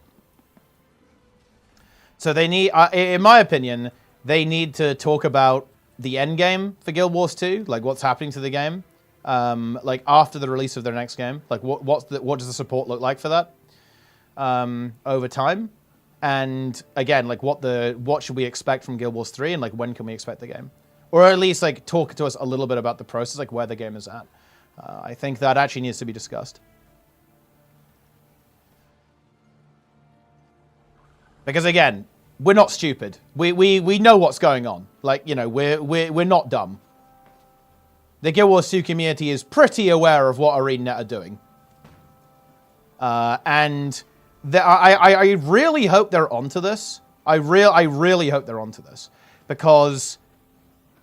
So they need, in my opinion, they need to talk about the end game for Guild Wars 2, like what's happening to the game, like after the release of their next game. Like, what does the support look like for that? Over time, and again, like what should we expect from Guild Wars 3, and like when can we expect the game, or at least like talk to us a little bit about the process, like where the game is at. I think that actually needs to be discussed. Because again, we're not stupid. We know what's going on. Like, you know, we're not dumb. The Guild Wars 2 community is pretty aware of what ArenaNet are doing. And I really hope they're onto this. I really hope they're onto this. Because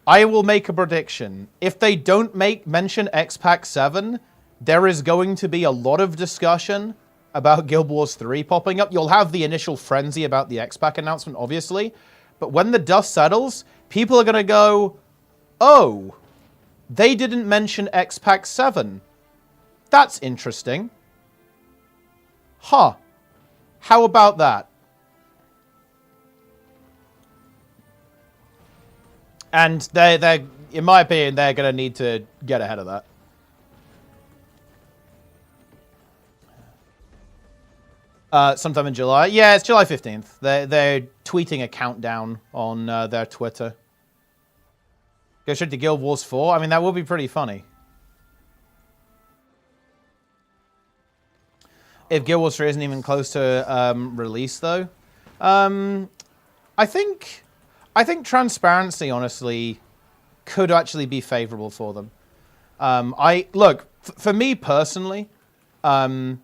I will make a prediction. If they don't mention X-Pac 7, there is going to be a lot of discussion about Guild Wars 3 popping up. You'll have the initial frenzy about the X-Pac announcement, obviously. But when the dust settles, people are going to go, oh, they didn't mention X-Pac 7. That's interesting. Huh. How about that? And they're, in my opinion, they're going to need to get ahead of that. Sometime in July. Yeah, it's July 15th. They're tweeting a countdown on their Twitter. Go straight to Guild Wars 4. I mean, that would be pretty funny. If Guild Wars 3 isn't even close to release, though. I think transparency, honestly, could actually be favorable for them. Look, for me personally, I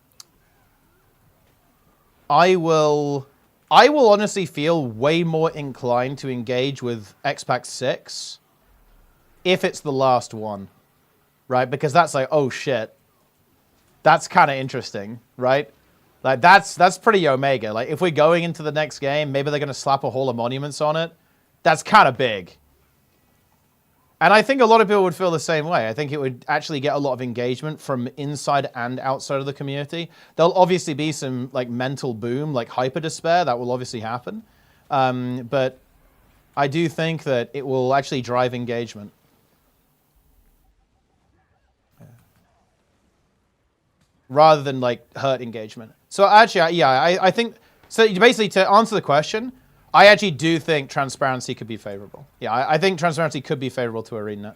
will honestly feel way more inclined to engage with X-Pac 6 if it's the last one, right? Because that's like, oh shit, that's kind of interesting, right? Like that's pretty Omega. Like if we're going into the next game, maybe they're going to slap a Hall of Monuments on it. That's kind of big. And I think a lot of people would feel the same way. I think it would actually get a lot of engagement from inside and outside of the community. There'll obviously be some like mental boom, like hyper despair. That will obviously happen. But I do think that it will actually drive engagement. Rather than like hurt engagement. So actually, yeah, I think, so basically to answer the question, I actually do think transparency could be favorable. Yeah, I think transparency could be favorable to ArenaNet.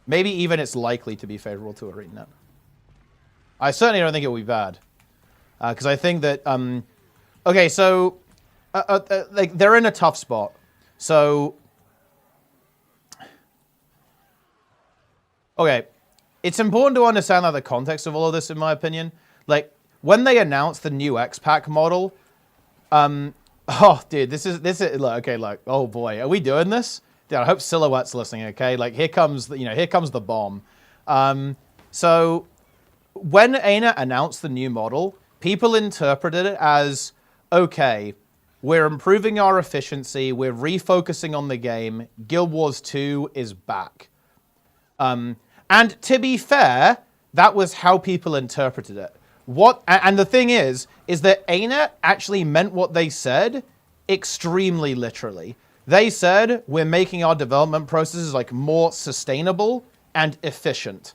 Maybe even it's likely to be favorable to ArenaNet. I certainly don't think it will be bad. Because I think that, okay, so, like, they're in a tough spot. So, okay, it's important to understand the context of all of this, in my opinion. Like, when they announced the new X-Pac model, oh, dude, this is look, okay, look, oh boy, are we doing this? Dude, I hope Silhouette's listening, okay? Like, here comes the bomb. So, when ArenaNet announced the new model, people interpreted it as, okay, we're improving our efficiency, we're refocusing on the game, Guild Wars 2 is back. And to be fair, that was how people interpreted it. And the thing is that ArenaNet actually meant what they said extremely literally. They said, we're making our development processes like more sustainable and efficient.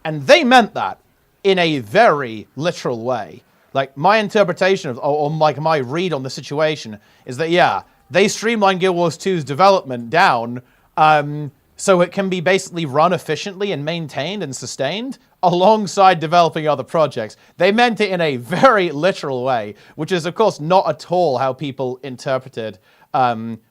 And they meant that in a very literal way. Like my interpretation of, or like my read on the situation is that, yeah, they streamlined Guild Wars 2's development down so it can be basically run efficiently and maintained and sustained alongside developing other projects. They meant it in a very literal way, which is, of course, not at all how people interpreted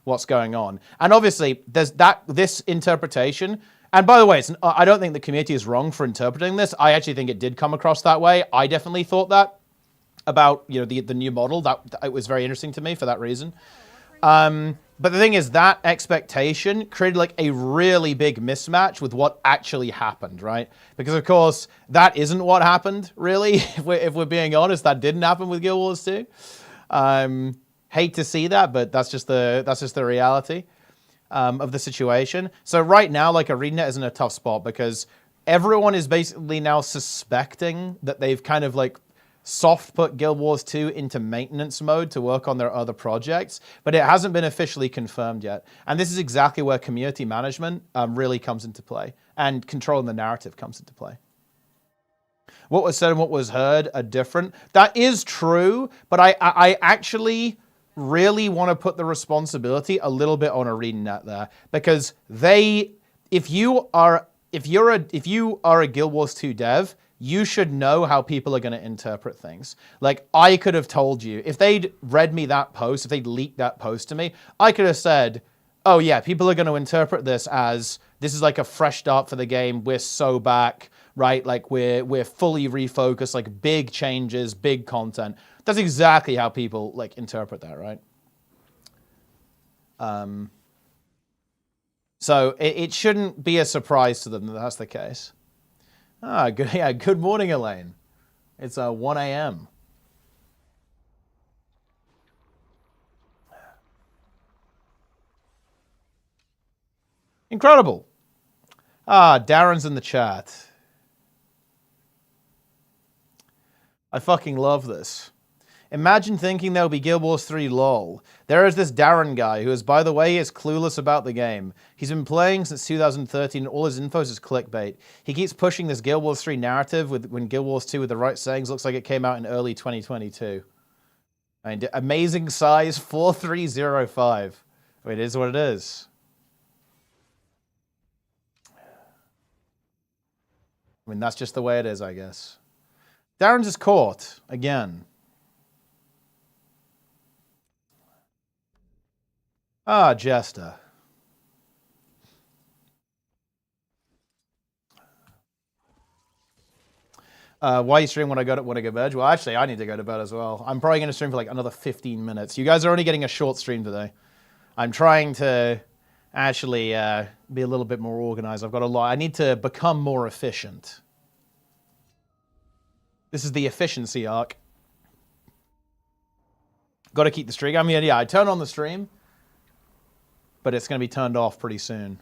what's going on. And obviously, there's this interpretation. And by the way, I don't think the community is wrong for interpreting this. I actually think it did come across that way. I definitely thought that about the new model. That it was very interesting to me for that reason. But the thing is, that expectation created like a really big mismatch with what actually happened, right? Because of course, that isn't what happened, really. If we're being honest, that didn't happen with Guild Wars 2. Hate to see that, but that's just the reality of the situation. So right now, like ArenaNet is in a tough spot because everyone is basically now suspecting that they've kind of like soft put Guild Wars 2 into maintenance mode to work on their other projects, but it hasn't been officially confirmed yet. And this is exactly where community management really comes into play, and controlling the narrative comes into play. What was said and what was heard are different. That is true, but I actually really want to put the responsibility a little bit on ArenaNet there, because if you are a Guild Wars 2 dev, you should know how people are going to interpret things. Like, I could have told you, if they'd read me that post, if they'd leaked that post to me, I could have said, oh yeah, people are going to interpret this as, this is like a fresh start for the game, we're so back, right? Like, we're fully refocused, like big changes, big content. That's exactly how people like interpret that, right? So it shouldn't be a surprise to them that that's the case. Ah, good. Yeah, good morning, Elaine. It's 1 a.m. Incredible. Ah, Darren's in the chat. I fucking love this. Imagine thinking there'll be Guild Wars 3 lol. There is this Darren guy who is, by the way, is clueless about the game. He's been playing since 2013 and all his info is clickbait. He keeps pushing this Guild Wars 3 narrative when Guild Wars 2 with the right settings looks like it came out in early 2022. I mean, amazing size 4305. I mean, it is what it is. I mean, that's just the way it is, I guess. Darren's just caught again. Ah, Jester. Why you stream when I go to bed? Well, actually, I need to go to bed as well. I'm probably going to stream for like another 15 minutes. You guys are only getting a short stream today. I'm trying to actually be a little bit more organized. I've got a lot. I need to become more efficient. This is the efficiency arc. Got to keep the streak. I mean, yeah, I turn on the stream, but it's going to be turned off pretty soon.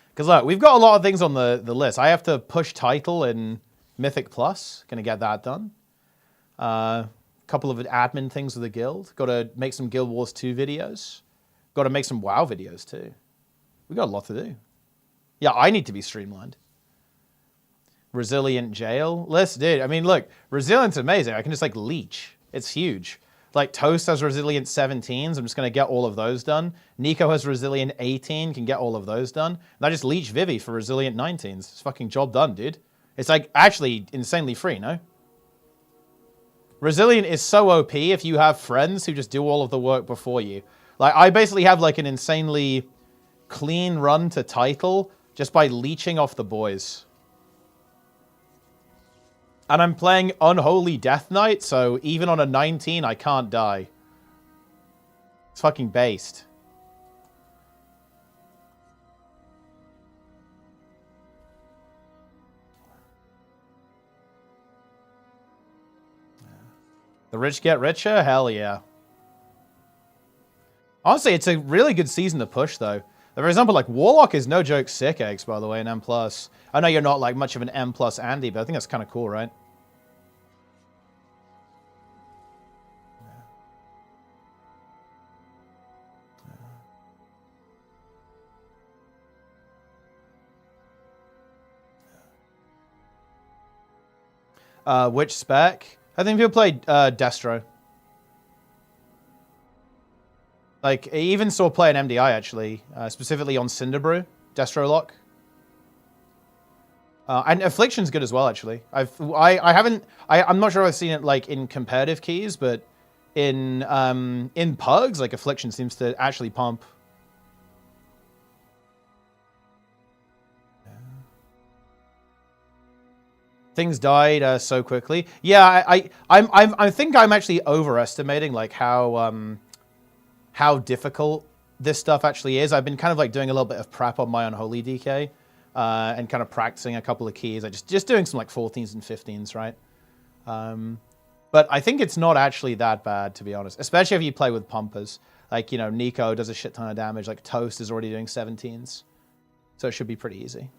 Because look, we've got a lot of things on the list. I have to push title in Mythic Plus. Going to get that done. A couple of admin things with the guild. Got to make some Guild Wars 2 videos. Got to make some WoW videos too. We got a lot to do. Yeah, I need to be streamlined. Resilient jail list, dude. I mean, look, Resilient's amazing. I can just like leech. It's huge. Like Toast has Resilient 17s. I'm just going to get all of those done. Nico has Resilient 18. Can get all of those done. And I just leech Vivi for Resilient 19s. It's fucking job done, dude. It's like actually insanely free, no? Resilient is so OP if you have friends who just do all of the work before you. Like, I basically have like an insanely clean run to title just by leeching off the boys. And I'm playing Unholy Death Knight, so even on a 19, I can't die. It's fucking based. The rich get richer? Hell yeah. Honestly, it's a really good season to push, though. For example, like, Warlock is no joke sick eggs, by the way, in M+. I know you're not, like, much of an M+ Andy, but I think that's kind of cool, right? Which spec? I think people played Destro. Like, I even saw play an MDI, actually, specifically on Cinderbrew, Destro Lock. And Affliction's good as well, actually. I'm not sure if I've seen it, like, in competitive keys, but in Pugs, like, Affliction seems to actually pump. Things died so quickly. Yeah, I think I'm actually overestimating, like, how difficult this stuff actually is. I've been kind of like doing a little bit of prep on my Unholy DK and kind of practicing a couple of keys. I just doing some like 14s and 15s, right? But I think it's not actually that bad, to be honest, especially if you play with pumpers. Like, you know, Nico does a shit ton of damage. Like Toast is already doing 17s. So it should be pretty easy.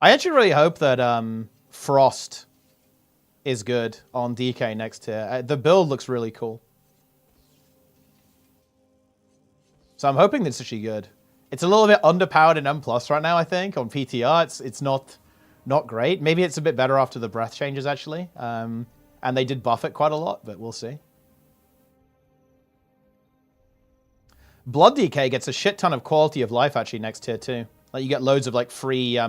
I actually really hope that Frost is good on DK next tier. The build looks really cool. So I'm hoping that's actually good. It's a little bit underpowered in M+ right now, I think. On PTR, it's not great. Maybe it's a bit better after the breath changes, actually. And they did buff it quite a lot, but we'll see. Blood DK gets a shit ton of quality of life, actually, next tier, too. Like, you get loads of, like, free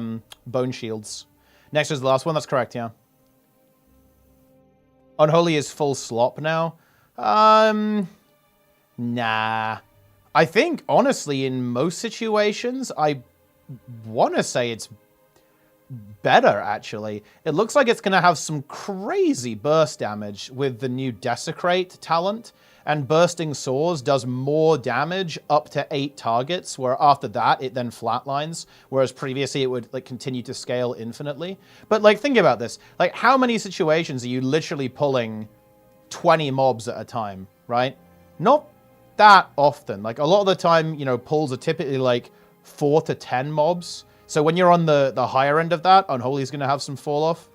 bone shields. Next is the last one. That's correct, yeah. Unholy is full slop now. Nah. I think, honestly, in most situations, I want to say it's better, actually. It looks like it's going to have some crazy burst damage with the new Desecrate talent. And Bursting Swords does more damage up to 8 targets, where after that, it then flatlines. Whereas previously, it would like continue to scale infinitely. But like, think about this. Like, how many situations are you literally pulling 20 mobs at a time, right? Not that often. Like, a lot of the time, you know, pulls are typically like 4 to 10 mobs. So when you're on the higher end of that, Unholy is going to have some fall off.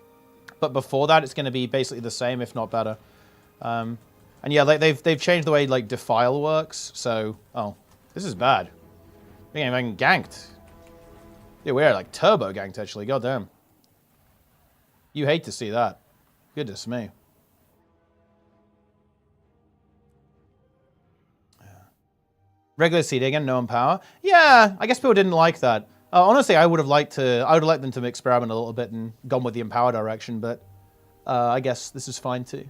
But before that, it's going to be basically the same, if not better. And yeah, like they've changed the way like Defile works. So, oh, this is bad. I think I'm ganked. Yeah, we are like turbo ganked actually. Goddamn. You hate to see that. Goodness me. Regular seeding and no empower. Yeah, I guess people didn't like that. Honestly, I would have liked them to experiment a little bit and gone with the empower direction, but I guess this is fine too.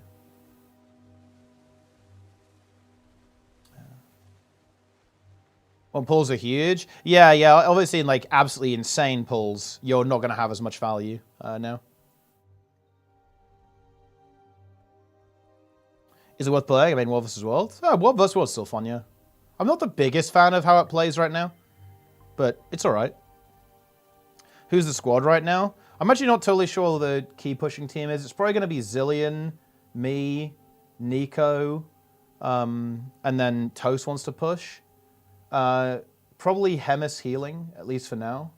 When pulls are huge. Yeah, obviously in like absolutely insane pulls, you're not going to have as much value now. Is it worth playing? I mean, War vs. World? Oh, War vs. World's still fun, yeah. I'm not the biggest fan of how it plays right now, but it's alright. Who's the squad right now? I'm actually not totally sure who the key pushing team is. It's probably going to be Zillion, me, Nico, and then Toast wants to push. Probably Hemis healing, at least for now.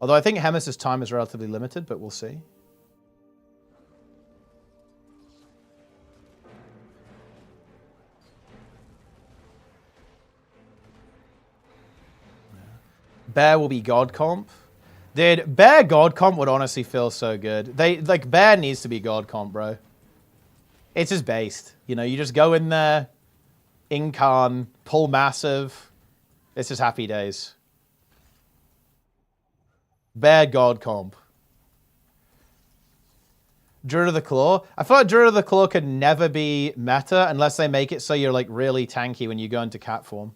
Although I think Hemis' time is relatively limited, but we'll see. Bear will be God comp. Dude, Bear God comp would honestly feel so good. Like, Bear needs to be God comp, bro. It's just based. You know, you just go in there, Incarn, pull massive. It's just happy days. Bear God comp. Druid of the Claw. I feel like Druid of the Claw could never be meta unless they make it so you're like really tanky when you go into cat form.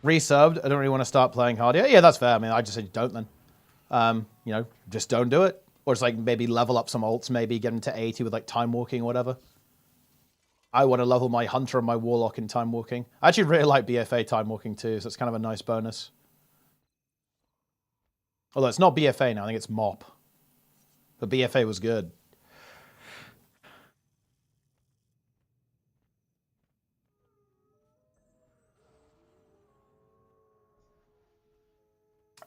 Resubbed. I don't really want to start playing hard. Yeah, that's fair. I mean, I just said don't then. You know, just don't do it. Or it's like maybe level up some ults, maybe get into 80 with like time walking or whatever. I want to level my Hunter and my Warlock in time walking. I actually really like BFA time walking too, so it's kind of a nice bonus. Although it's not BFA now, I think it's MOP. But BFA was good.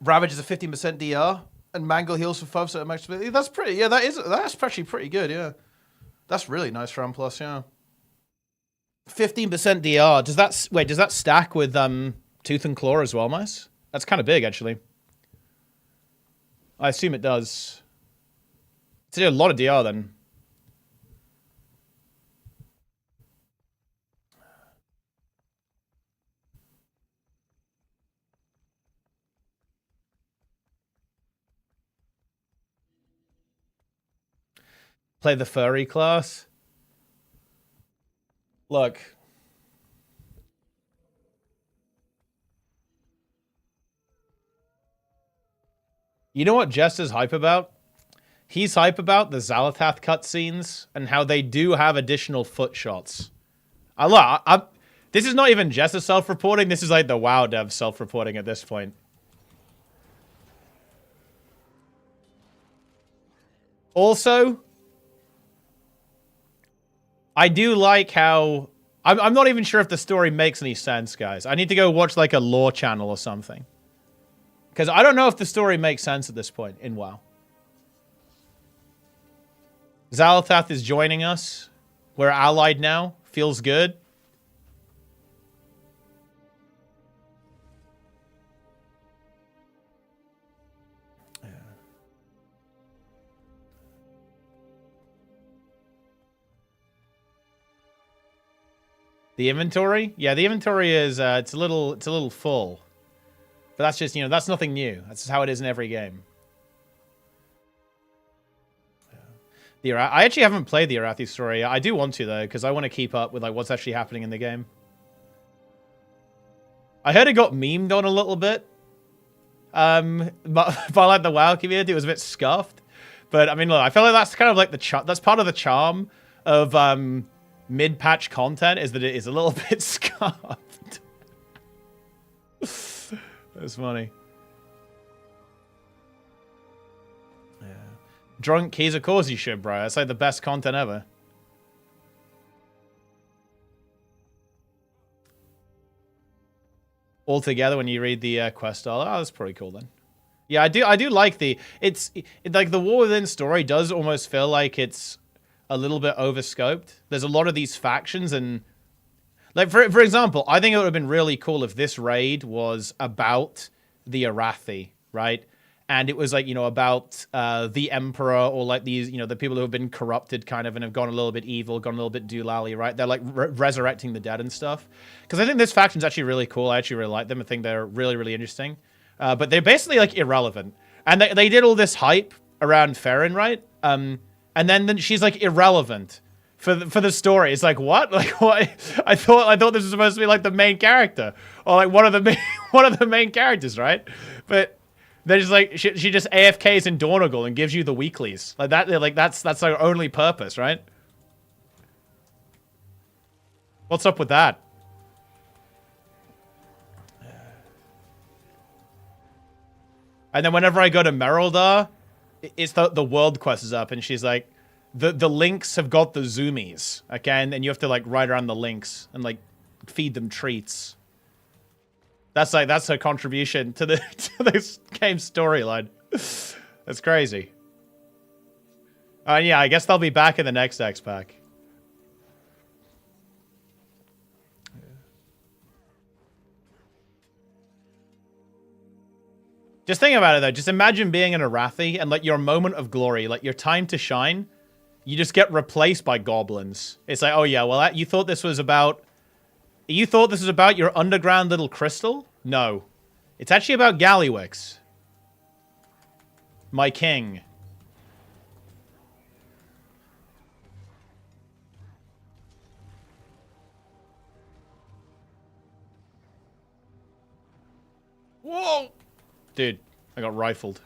Ravage is a 15% DR, and Mangle heals for 5% max ability. That's pretty, yeah, that's actually pretty good, yeah. That's really nice for M+, yeah. 15% DR, does that stack with Tooth and Claw as well, Mice? That's kind of big, actually. I assume it does. It's a lot of DR, then. Play the furry class. Look. You know what Jess is hype about? He's hype about the Xal'atath cutscenes and how they do have additional foot shots. This is not even Jess's self-reporting. This is like the WoW dev self-reporting at this point. Also, I do like how I'm not even sure if the story makes any sense, guys. I need to go watch like a lore channel or something. Because I don't know if the story makes sense at this point in WoW. Xalathath is joining us. We're allied now. Feels good. The inventory? Yeah, the inventory is it's a little full. But that's just, you know, that's nothing new. That's just how it is in every game. I actually haven't played the Arathi story. I do want to though, because I want to keep up with like what's actually happening in the game. I heard it got memed on a little bit. But by like the WoW community, it was a bit scuffed. But I mean, look, I feel like that's kind of like that's part of the charm of mid-patch content, is that it is a little bit scuffed. That's funny. Yeah. Drunk keys, of course you should, bro. That's like the best content ever. All together when you read the quest style. Oh, that's pretty cool then. Yeah, I do like it's like the War Within story does almost feel like it's a little bit overscoped. There's a lot of these factions, and like for example, I think it would have been really cool if this raid was about the Arathi, right? And it was like, you know, about the Emperor, or like these, you know, the people who have been corrupted kind of and have gone a little bit evil, gone a little bit doolally, right? They're like resurrecting the dead and stuff. Because I think this faction's actually really cool. I actually really like them. I think they're really, really interesting. But they're basically like irrelevant. And they did all this hype around Farron, right? And then she's like irrelevant for the story. It's like, what? Like, what? I thought this was supposed to be like the main character, or like one of the main characters, right? But they're just like she just AFKs in Dornagal and gives you the weeklies like that. Like that's her only purpose, right? What's up with that? And then whenever I go to Merildar, it's the world quest is up, and she's like, the links have got the zoomies, okay? And then you have to like ride around the links and like feed them treats. That's her contribution to this game's storyline. That's crazy. And yeah, I guess they'll be back in the next X pack. Just think about it though. Just imagine being an Arathi and like your moment of glory, like your time to shine, you just get replaced by goblins. It's like, oh yeah, well you thought this was about your underground little crystal? No. It's actually about Gallywix. My king. Whoa! Dude, I got rifled.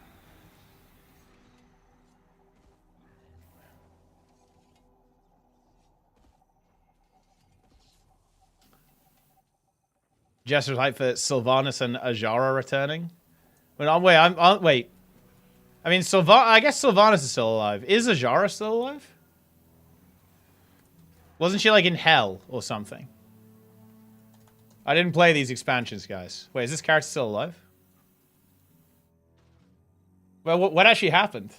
Jester's hype for Sylvanas and Ajara returning. But wait. I mean, I guess Sylvanas is still alive. Is Ajara still alive? Wasn't she like in hell or something? I didn't play these expansions, guys. Wait, is this character still alive? Well, what actually happened?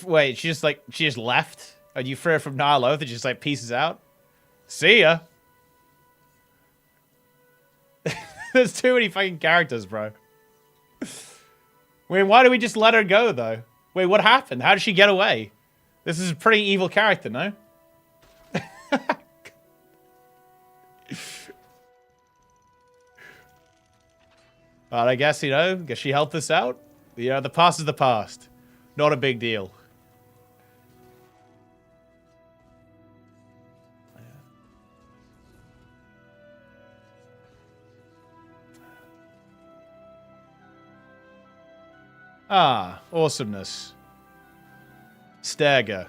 Wait, she just left? And you threw her from Nile Oath and just like pieces out? See ya. There's too many fucking characters, bro. Wait, why do we just let her go, though? Wait, what happened? How did she get away? This is a pretty evil character, no? But I guess, you know, guess she helped us out. You know, the past is the past. Not a big deal. Ah, awesomeness. Stagger.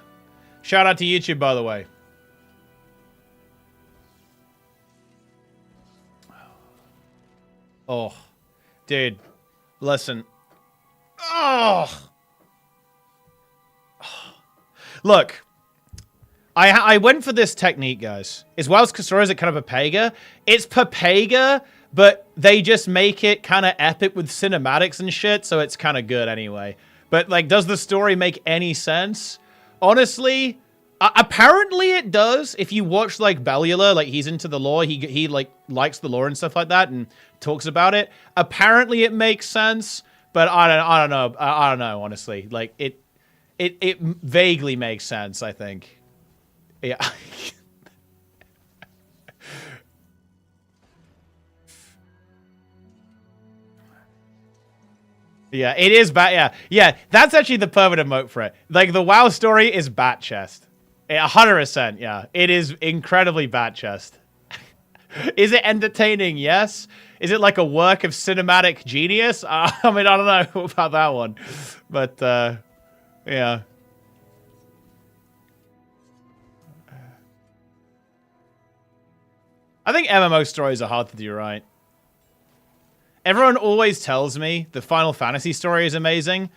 Shout out to YouTube, by the way. Oh, dude, listen. Oh. Look, I went for this technique, guys. As well as Kasura, is it kind of Papega? It's Papega, but they just make it kind of epic with cinematics and shit, so it's kind of good anyway. But, like, does the story make any sense? Honestly, apparently it does. If you watch, like, Bellula, like, he's into the lore, he like, likes the lore and stuff like that and talks about it. Apparently it makes sense, but I don't know. I don't know, honestly. Like, it vaguely makes sense, I think. Yeah. Yeah, it is bat. Yeah, yeah. That's actually the perfect emote for it. Like the WoW story is bat chest. 100%. Yeah, it is incredibly bat chest. Is it entertaining? Yes. Is it like a work of cinematic genius? I mean, I don't know about that one, but yeah. I think MMO stories are hard to do right. Everyone always tells me the Final Fantasy story is amazing,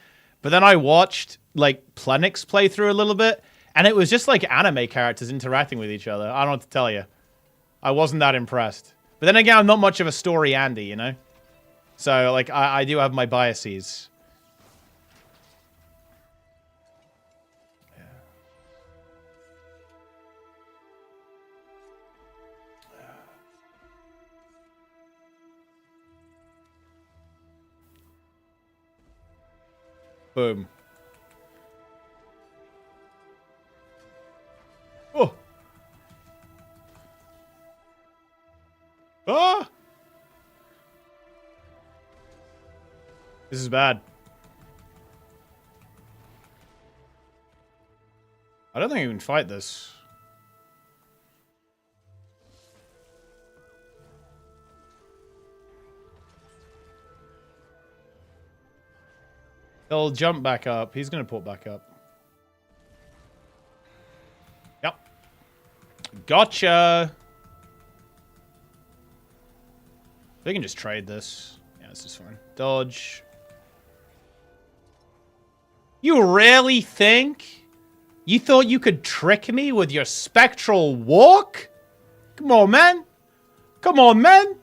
but then I watched, like, Plenix play through a little bit, and it was just like anime characters interacting with each other. I don't know what to tell you. I wasn't that impressed. But then again, I'm not much of a story Andy, you know? So, like, I do have my biases. Boom. Oh. Ah! This is bad. I don't think we can fight this. He'll jump back up. He's going to port back up. Yep. Gotcha. They can just trade this. Yeah, this is fine. Dodge. You really think? You thought you could trick me with your spectral walk? Come on, man. Come on, man.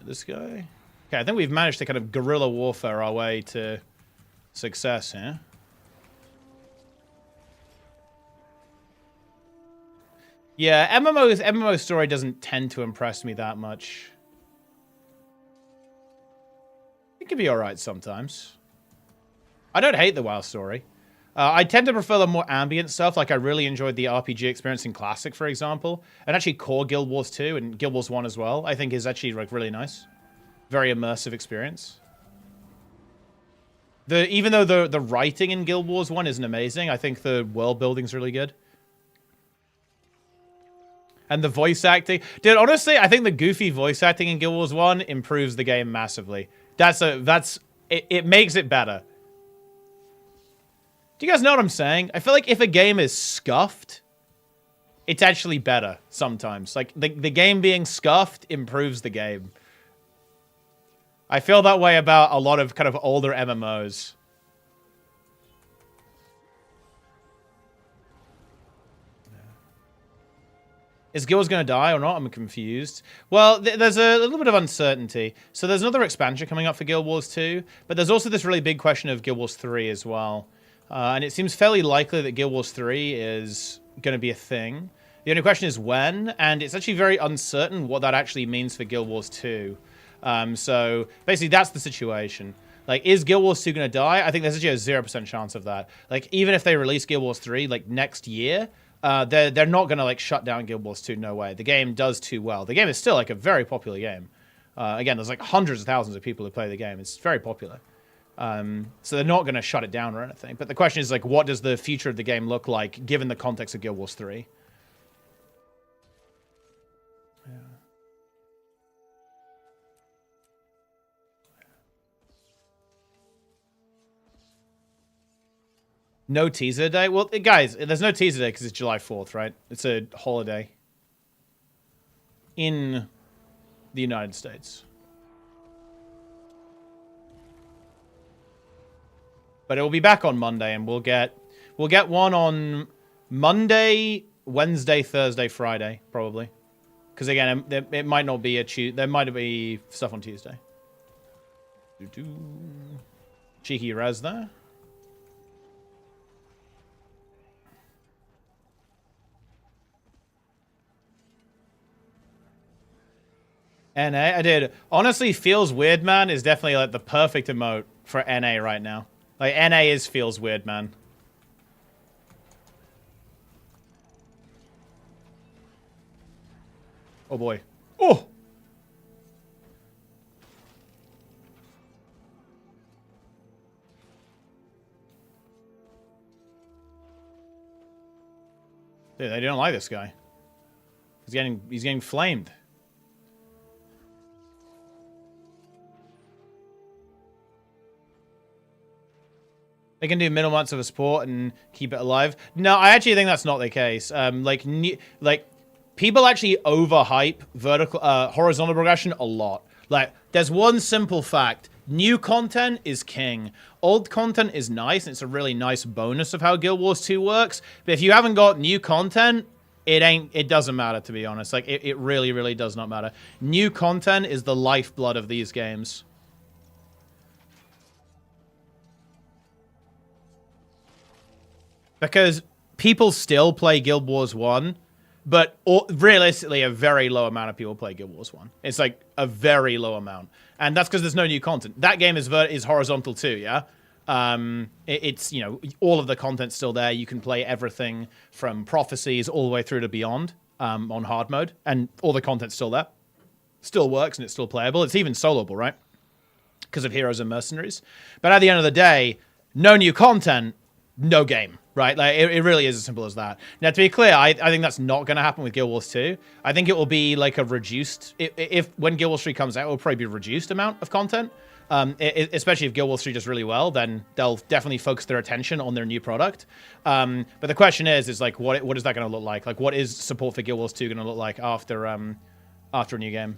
This guy? Okay, I think we've managed to kind of guerrilla warfare our way to success here. Yeah, MMO story doesn't tend to impress me that much. It can be alright sometimes. I don't hate the WoW story. I tend to prefer the more ambient stuff. Like, I really enjoyed the RPG experience in Classic, for example. And actually, core Guild Wars 2 and Guild Wars 1 as well, I think is actually, like, really nice. Very immersive experience. Even though the writing in Guild Wars 1 isn't amazing, I think the world building's really good. And the voice acting. Dude, honestly, I think the goofy voice acting in Guild Wars 1 improves the game massively. It makes it better. Do you guys know what I'm saying? I feel like if a game is scuffed, it's actually better sometimes. Like, the game being scuffed improves the game. I feel that way about a lot of kind of older MMOs. Is Guild Wars going to die or not? I'm confused. Well, there's a little bit of uncertainty. So there's another expansion coming up for Guild Wars 2, but there's also this really big question of Guild Wars 3 as well. And it seems fairly likely that Guild Wars 3 is going to be a thing. The only question is when, and it's actually very uncertain what that actually means for Guild Wars 2. So basically that's the situation. Like, is Guild Wars 2 going to die? I think there's actually a 0% chance of that. Like, even if they release Guild Wars 3, like, next year, they're not going to, like, shut down Guild Wars 2, no way. The game does too well. The game is still, like, a very popular game. Again, there's, like, hundreds of thousands of people who play the game. It's very popular. So they're not going to shut it down or anything. But the question is, like, what does the future of the game look like, given the context of Guild Wars 3? Yeah. No teaser day? Well, guys, there's no teaser day because it's July 4th, right? It's a holiday in the United States. But it will be back on Monday, and we'll get one on Monday, Wednesday, Thursday, Friday, probably. Because again, it might not be a Tuesday. There might be stuff on Tuesday. Cheeky res there. NA, I did. Honestly, feels weird, man, is definitely like the perfect emote for NA right now. Like, NA is feels weird, man. Oh, boy. Oh! Dude, they don't like this guy. He's getting flamed. They can do middle months of a sport and keep it alive. No, I actually think that's not the case. Like people actually overhype horizontal progression a lot. Like, there's one simple fact: new content is king. Old content is nice, and it's a really nice bonus of how Guild Wars 2 works. But if you haven't got new content, it doesn't matter, to be honest. Like, it really, really does not matter. New content is the lifeblood of these games. Because people still play Guild Wars 1, but realistically, a very low amount of people play Guild Wars 1. It's like a very low amount. And that's because there's no new content. That game is horizontal too, yeah? It's, you know, all of the content's still there. You can play everything from Prophecies all the way through to Beyond on hard mode. And all the content's still there. Still works and it's still playable. It's even soloable, right? Because of Heroes and Mercenaries. But at the end of the day, no new content, no game. Right, like it really is as simple as that. Now, to be clear, I think that's not going to happen with Guild Wars 2. I think it will be like a reduced. If when Guild Wars 3 comes out, it will probably be a reduced amount of content. Especially if Guild Wars 3 does really well, then they'll definitely focus their attention on their new product. But the question is like, what is that going to look like? Like, what is support for Guild Wars 2 going to look like after a new game?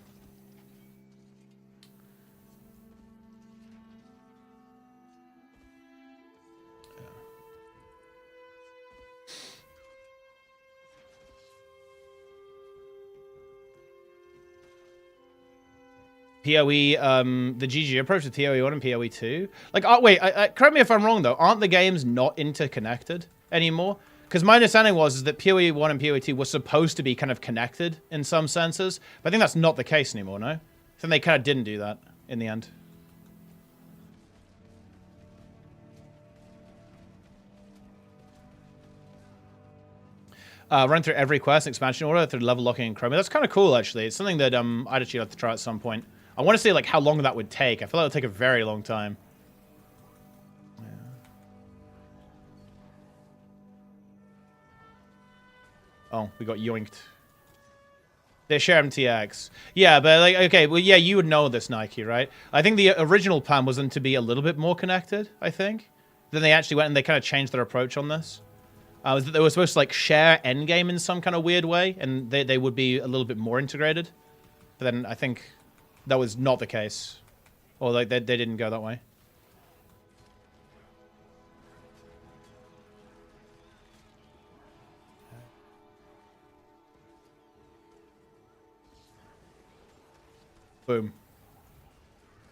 PoE, the GG approach with PoE 1 and PoE 2. Like, wait, correct me if I'm wrong, though. Aren't the games not interconnected anymore? Because my understanding is that PoE 1 and PoE 2 were supposed to be kind of connected in some senses. But I think that's not the case anymore, no? I think they kind of didn't do that in the end. Run through every quest, expansion order, through level locking and chroma. That's kind of cool, actually. It's something that I'd actually like to try at some point. I want to see like how long that would take. I feel like it would take a very long time. Yeah. Oh, we got yoinked. They share MTX. Yeah, but like, okay, well, yeah, you would know this, Nike, right? I think the original plan was them to be a little bit more connected, I think. Then they actually went and they kind of changed their approach on this. Was that they were supposed to like share endgame in some kind of weird way, and they would be a little bit more integrated. But then I think that was not the case, or like they didn't go that way. Boom.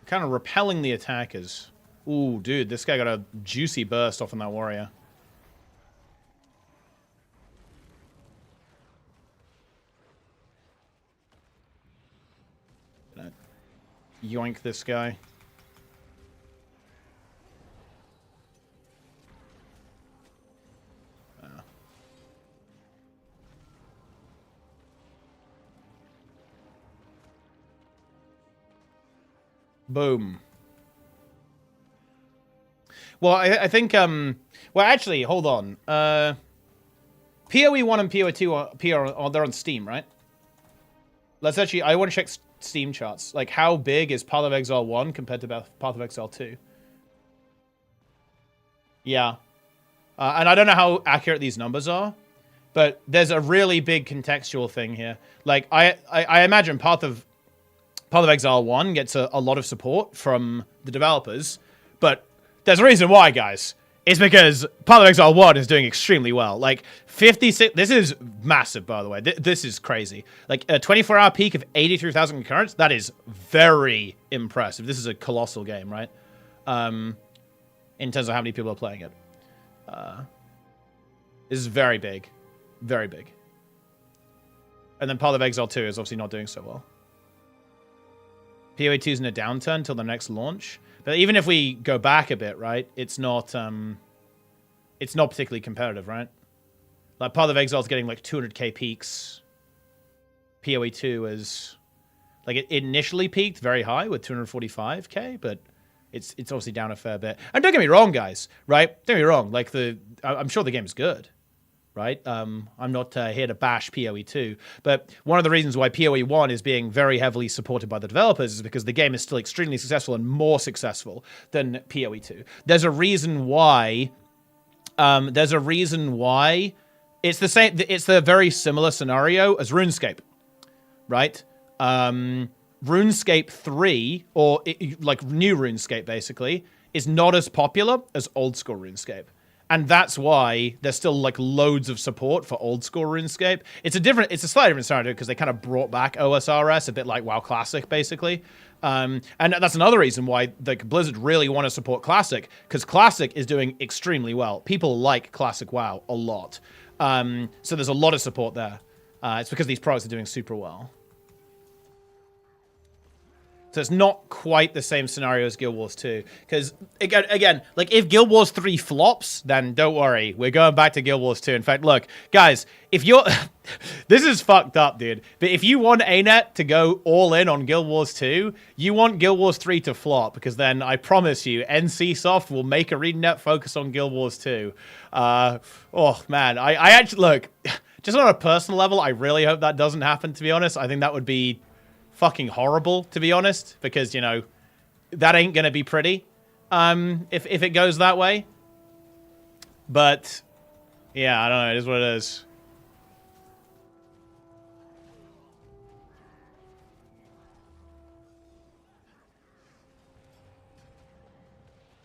Kind of repelling the attackers. Ooh, dude, this guy got a juicy burst off on that warrior. Yoink this guy. Boom. Well, I think, well, actually, hold on. PoE 1 and PoE 2 are they're on Steam, right? Let's actually, I want to check Steam charts. Like, how big is Path of Exile 1 compared to Path of Exile 2? Yeah. And I don't know how accurate these numbers are, but there's a really big contextual thing here. Like, I imagine Path of Exile 1 gets a lot of support from the developers, but there's a reason why, guys. It's because Path of Exile 1 is doing extremely well. Like, 56... This is massive, by the way. This is crazy. Like, a 24-hour peak of 83,000 concurrents, that is very impressive. This is a colossal game, right? In terms of how many people are playing it. This is very big. Very big. And then Path of Exile 2 is obviously not doing so well. PoE 2 is in a downturn until the next launch. But even if we go back a bit, right, it's not particularly competitive, right? Like, Path of Exile is getting like 200k peaks. PoE 2 is... Like, it initially peaked very high with 245k, but it's obviously down a fair bit. And don't get me wrong, guys, right? Don't get me wrong. Like, I'm sure the game is good, right? I'm not here to bash PoE 2, but one of the reasons why PoE 1 is being very heavily supported by the developers is because the game is still extremely successful and more successful than PoE 2. There's a reason why. It's the same. It's a very similar scenario as RuneScape, right? RuneScape 3, or like new RuneScape basically, is not as popular as old school RuneScape. And that's why there's still like loads of support for old school RuneScape. It's a slightly different scenario because they kind of brought back OSRS, a bit like WoW Classic, basically. And that's another reason why like Blizzard really want to support Classic, because Classic is doing extremely well. People like Classic WoW a lot. So there's a lot of support there. It's because these products are doing super well. So it's not quite the same scenario as Guild Wars 2. Because, again, like, if Guild Wars 3 flops, then don't worry. We're going back to Guild Wars 2. In fact, look, guys, if you're... this is fucked up, dude. But if you want ArenaNet to go all in on Guild Wars 2, you want Guild Wars 3 to flop. Because then, I promise you, NCSoft will make ArenaNet focus on Guild Wars 2. Oh, man. I actually... Look, just on a personal level, I really hope that doesn't happen, to be honest. I think that would be... fucking horrible, to be honest, because, you know, that ain't gonna be pretty if it goes that way. But yeah, I don't know, it is what it is.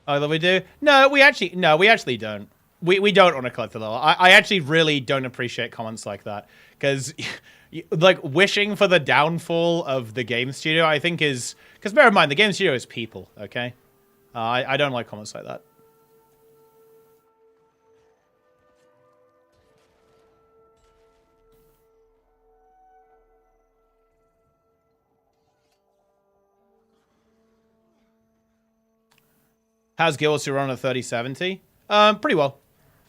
Oh, that we do? No, we actually don't. We don't on a collective level. I actually really don't appreciate comments like that, because like, wishing for the downfall of the game studio, I think is... Because bear in mind, the game studio is people, okay? I don't like comments like that. How's Guild Wars 2 run on a 3070? Pretty well.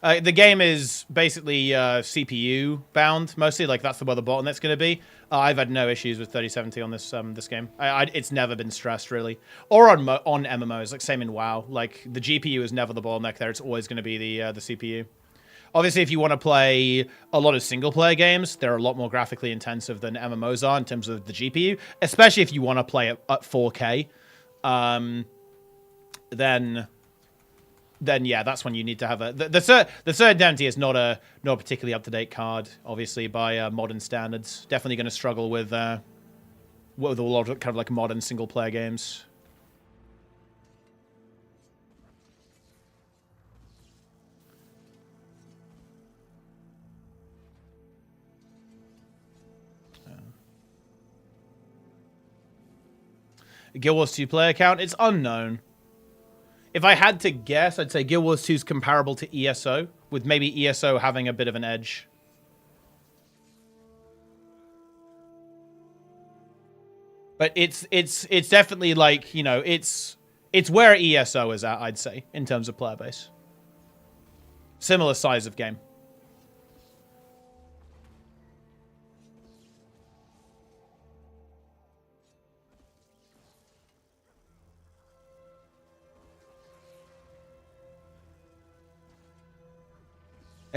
The game is basically CPU bound mostly, like that's where the bottleneck's going to be. I've had no issues with 3070 on this game. It's never been stressed really, or on MMOs, like same in WoW. Like the GPU is never the bottleneck there; it's always going to be the CPU. Obviously, if you want to play a lot of single player games, they're a lot more graphically intensive than MMOs are in terms of the GPU. Especially if you want to play at 4K, then yeah, that's when you need to have the third Identity is not a particularly up-to-date card, obviously by modern standards. Definitely going to struggle with a lot of kind of like modern single-player games. Guild Wars 2 player count, it's unknown. If I had to guess, I'd say Guild Wars 2 is comparable to ESO, with maybe ESO having a bit of an edge. But it's definitely like, you know, it's where ESO is at, I'd say, in terms of player base. Similar size of game.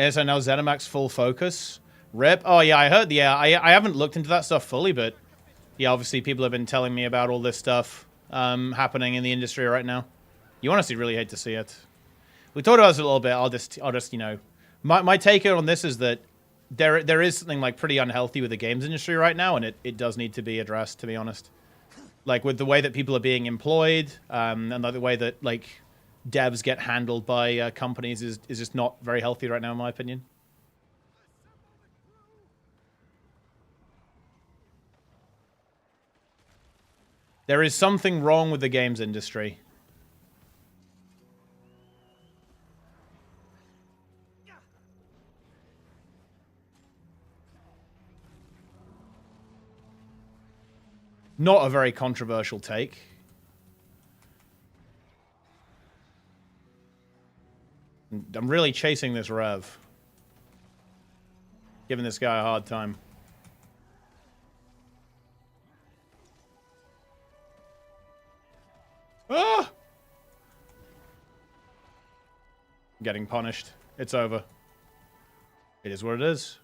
So now ZeniMax full focus. RIP. Oh yeah, I heard. Yeah, I haven't looked into that stuff fully, but yeah, obviously people have been telling me about all this stuff happening in the industry right now. You honestly really hate to see it. we talked about this a little bit. I'll just you know, my take on this is that there is something like pretty unhealthy with the games industry right now, and it does need to be addressed, to be honest. Like with the way that people are being employed, and like the way that like devs get handled by companies is just not very healthy right now, in my opinion. There is something wrong with the games industry. Not a very controversial take. I'm really chasing this Rev. Giving this guy a hard time. Ah! Getting punished. It's over. It is what it is.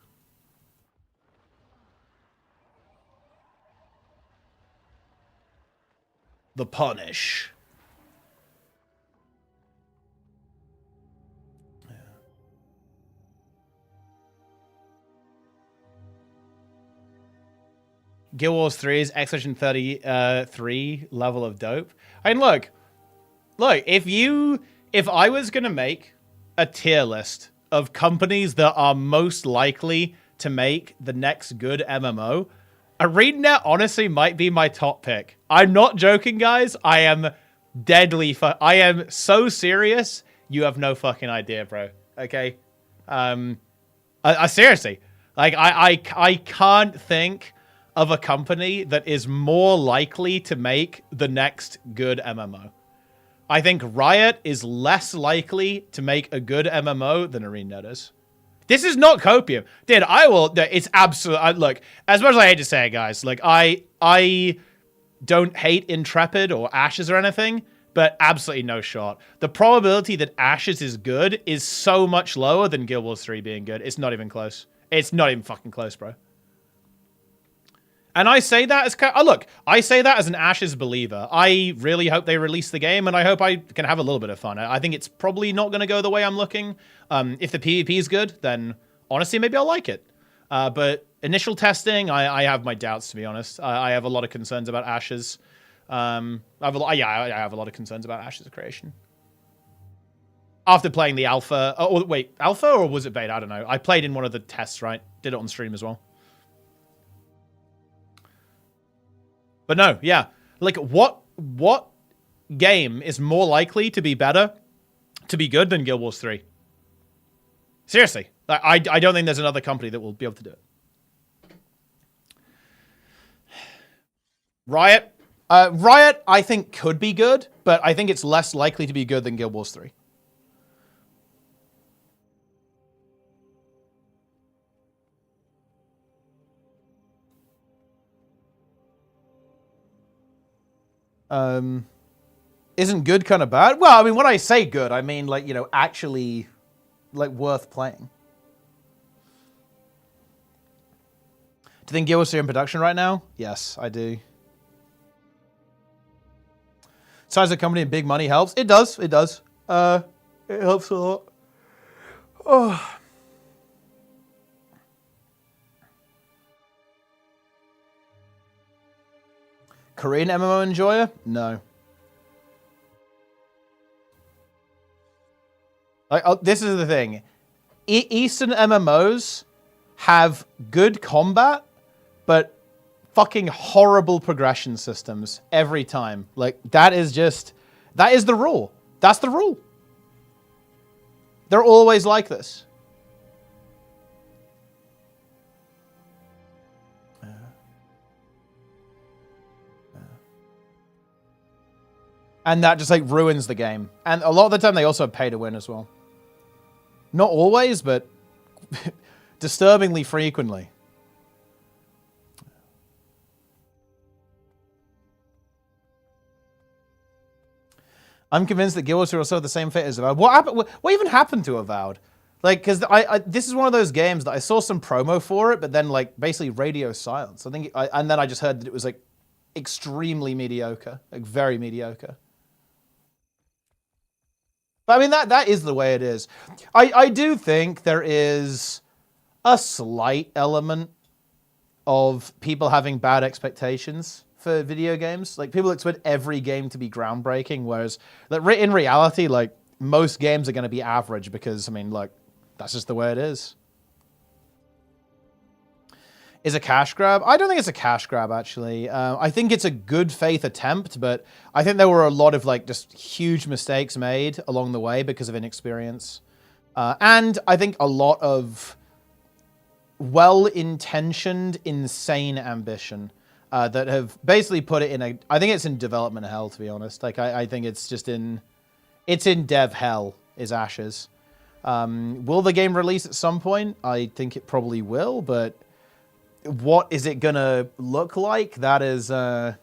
The punish. Yeah. Guild Wars 3's Expedition 33 level of dope. I mean, look, if I was gonna make a tier list of companies that are most likely to make the next good MMO, ArenaNet honestly might be my top pick. I'm not joking, guys. I am deadly. I am so serious. You have no fucking idea, bro. Okay. I seriously, like, I can't think of a company that is more likely to make the next good MMO. I think Riot is less likely to make a good MMO than ArenaNet is. This is not copium. Dude, it's absolute. Look, as much as I hate to say it, guys, like, I don't hate Intrepid or Ashes or anything, but absolutely no shot. The probability that Ashes is good is so much lower than Guild Wars 3 being good. It's not even close. It's not even fucking close, bro. And I say that as... look, I say that as an Ashes believer. I really hope they release the game, and I hope I can have a little bit of fun. I think it's probably not going to go the way I'm looking. If the PvP is good, then honestly, maybe I'll like it. But initial testing, I have my doubts, to be honest. I have a lot of concerns about Ashes. I have a lot of concerns about Ashes creation. After playing the alpha... Oh, wait, alpha or was it beta? I don't know. I played in one of the tests, right? Did it on stream as well. But no, yeah. Like, what game is more likely to be better, to be good than Guild Wars 3? Seriously. Like, I don't think there's another company that will be able to do it. Riot. Riot, I think, could be good, but I think it's less likely to be good than Guild Wars 3. Isn't good kind of bad? Well, I mean, when I say good, I mean, like, you know, actually, like, worth playing. Do you think Guild Wars 3 in production right now? Yes, I do. Size of company and big money helps. It does. It does. It helps a lot. Oh. Korean MMO enjoyer? No. Like, this is the thing. Eastern MMOs have good combat, but fucking horrible progression systems every time. Like, that is the rule. That's the rule. They're always like this. And that just, like, ruins the game. And a lot of the time, they also pay to win as well. Not always, but disturbingly frequently. I'm convinced that Guild Wars 2 also have the same fate as Avowed. What even happened to Avowed? Like, because this is one of those games that I saw some promo for it, but then, like, basically radio silence. I think, and then I just heard that it was, like, extremely mediocre. Like, very mediocre. But I mean, that is the way it is. I do think there is a slight element of people having bad expectations for video games. Like, people expect every game to be groundbreaking, whereas like, in reality, like, most games are going to be average because, I mean, like, that's just the way it is. Is a cash grab? I don't think it's a cash grab, actually. I think it's a good faith attempt, but I think there were a lot of, like, just huge mistakes made along the way because of inexperience. And I think a lot of well-intentioned, insane ambition that have basically put it in a... I think it's in development hell, to be honest. Like, I think it's just in... It's in dev hell, is Ashes. Will the game release at some point? I think it probably will, but what is it gonna look like? That is, yeah.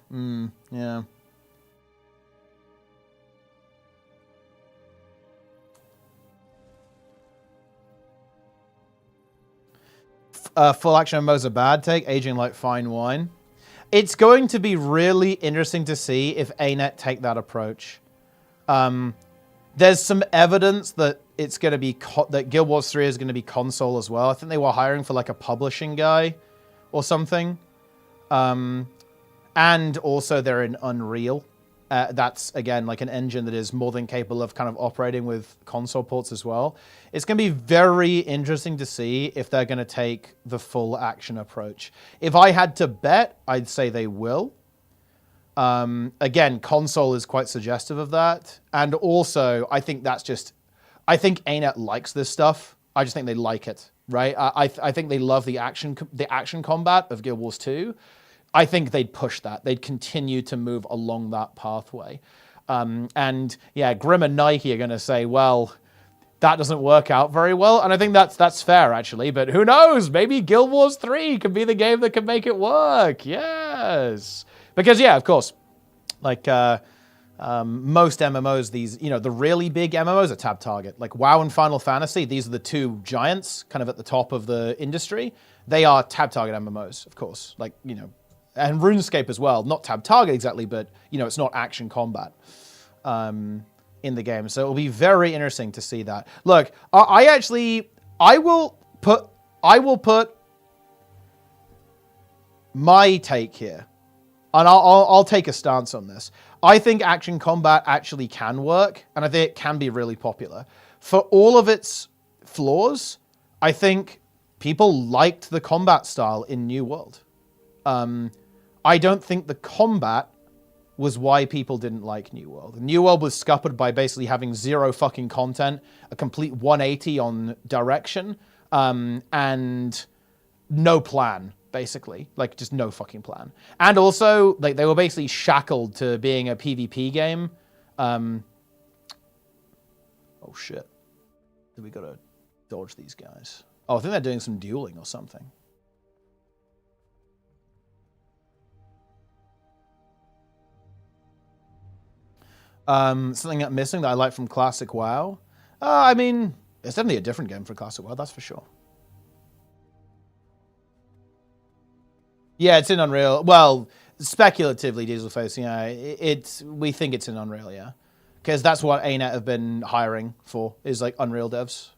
Full action MMO's a bad take, aging like fine wine. It's going to be really interesting to see if ArenaNet take that approach. There's some evidence that it's going to be that Guild Wars 3 is going to be console as well. I think they were hiring for like a publishing guy or something. And also they're in Unreal. That's, again, like an engine that is more than capable of kind of operating with console ports as well. It's going to be very interesting to see if they're going to take the full action approach. If I had to bet, I'd say they will. Again, console is quite suggestive of that. And also, I think that's just... I think ArenaNet likes this stuff. I just think they like it, right? I think they love the action combat of Guild Wars 2. I think they'd push that. They'd continue to move along that pathway. And yeah, Grim and Nike are going to say, well, that doesn't work out very well. And I think that's fair, actually. But who knows? Maybe Guild Wars 3 could be the game that can make it work. Yes. Because, yeah, of course, like most MMOs, these, you know, the really big MMOs are tab target. Like WoW and Final Fantasy, these are the two giants kind of at the top of the industry. They are tab target MMOs, of course. Like, you know, and RuneScape as well. Not tab target exactly, but, you know, it's not action combat in the game. So it'll be very interesting to see that. Look, I will put my take here. And I'll take a stance on this. I think action combat actually can work, and I think it can be really popular. For all of its flaws, I think people liked the combat style in New World. I don't think the combat was why people didn't like New World. New World was scuppered by basically having zero fucking content, a complete 180 on direction, and no plan. Basically, like just no fucking plan. And also, like they were basically shackled to being a PvP game. Oh shit. We gotta dodge these guys. Oh, I think they're doing some dueling or something. Something I'm missing that I like from Classic WoW? I mean, it's definitely a different game for Classic WoW, that's for sure. Yeah, it's in Unreal. Well, speculatively, Dieselface, yeah, we think it's in Unreal, yeah. Because that's what ArenaNet have been hiring for, is like Unreal devs.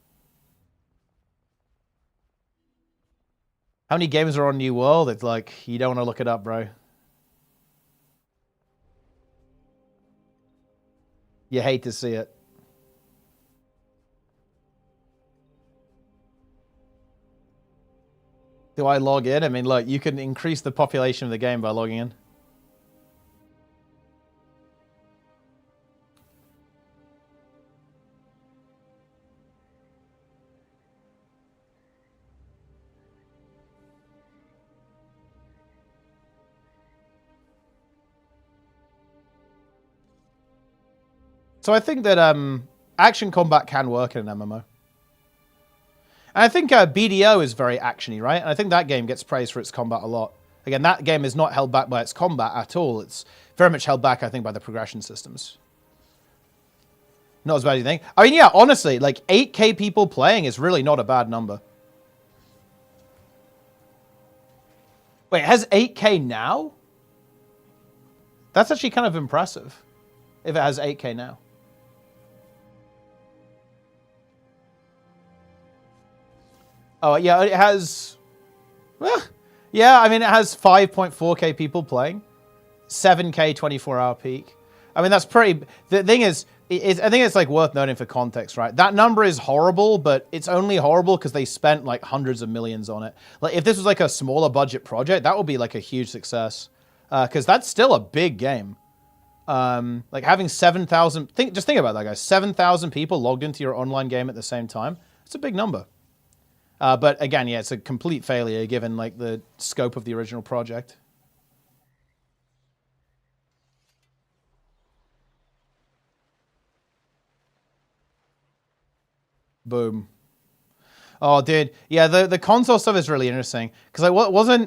How many games are on New World? It's like, you don't want to look it up, bro. You hate to see it. Do I log in? I mean, look, you can increase the population of the game by logging in. So I think that action combat can work in an MMO. And I think BDO is very actiony, right? And I think that game gets praised for its combat a lot. Again, that game is not held back by its combat at all. It's very much held back, I think, by the progression systems. Not as bad as you think. I mean, yeah, honestly, like 8K people playing is really not a bad number. Wait, it has 8K now? That's actually kind of impressive, if it has 8K now. Oh, yeah, it has... yeah, I mean, it has 5.4K people playing. 7K 24-hour peak. I mean, that's pretty... The thing is, I think it's like worth noting for context, right? That number is horrible, but it's only horrible because they spent like hundreds of millions on it. Like, if this was like a smaller budget project, that would be like a huge success. Because that's still a big game. Like having 7,000... Just think about that, guys. 7,000 people logged into your online game at the same time. It's a big number. But again, yeah, it's a complete failure given like the scope of the original project. Boom. Oh, dude. Yeah, the console stuff is really interesting. Because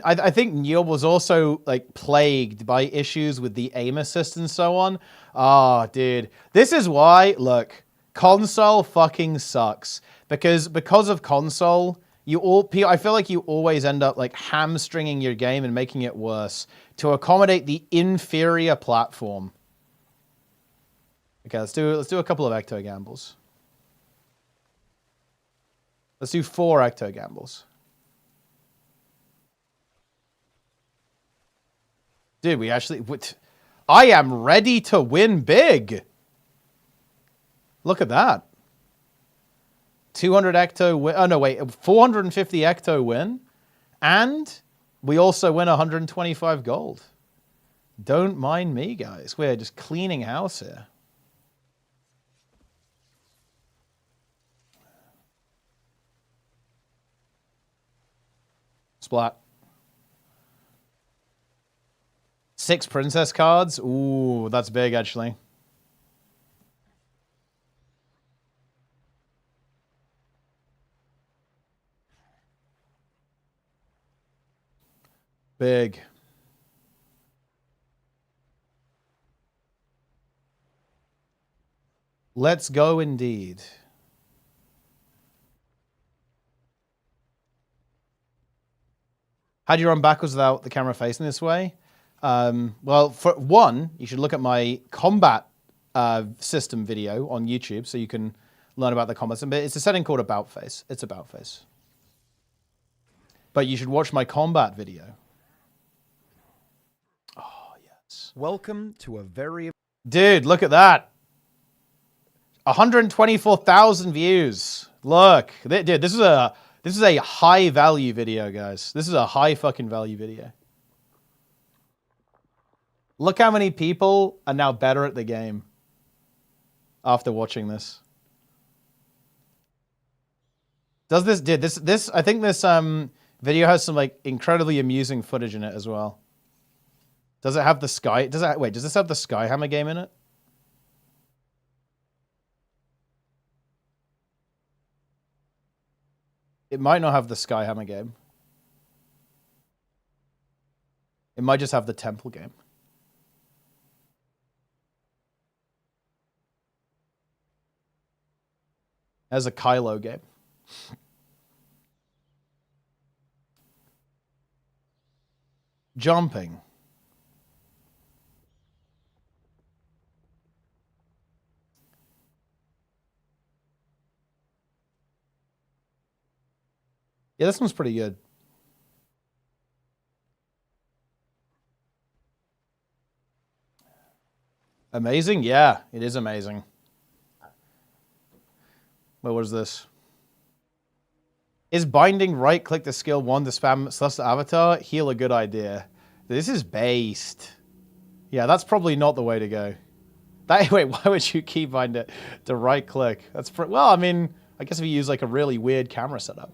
I think Neil was also like plagued by issues with the aim assist and so on. Oh, dude. This is why, look, console fucking sucks. Because of console, I feel like you always end up like hamstringing your game and making it worse to accommodate the inferior platform. Okay, let's do a couple of ecto gambles. Let's do 4 ecto gambles. Dude, we actually... I am ready to win big. Look at that. 200 ecto win. Oh, no, wait. 450 ecto win. And we also win 125 gold. Don't mind me, guys. We're just cleaning house here. Splat. 6 princess cards. Ooh, that's big, actually. Big. Let's go indeed. How do you run backwards without the camera facing this way? Well, for one, you should look at my combat system video on YouTube so you can learn about the combat system. But it's a setting called About Face. It's About Face. But you should watch my combat video. Oh, yes. Welcome to a very... Dude, look at that. 124,000 views. Look. Dude, this is a high value video, guys. This is a high fucking value video. Look how many people are now better at the game after watching this. Does this, dude, this, I think this video has some like incredibly amusing footage in it as well. Does it have the Sky, does this have the Skyhammer game in it? It might not have the Skyhammer game. It might just have the Temple game. As a Kylo game. Jumping. Yeah, this one's pretty good. Amazing? Yeah, it is amazing. What was this? Is binding right-click the skill 1 to spam Celestial Avatar? Heal a good idea. This is based. Yeah, that's probably not the way to go. Wait, why would you keybind it to right-click? That's well, I mean, I guess if you use like a really weird camera setup.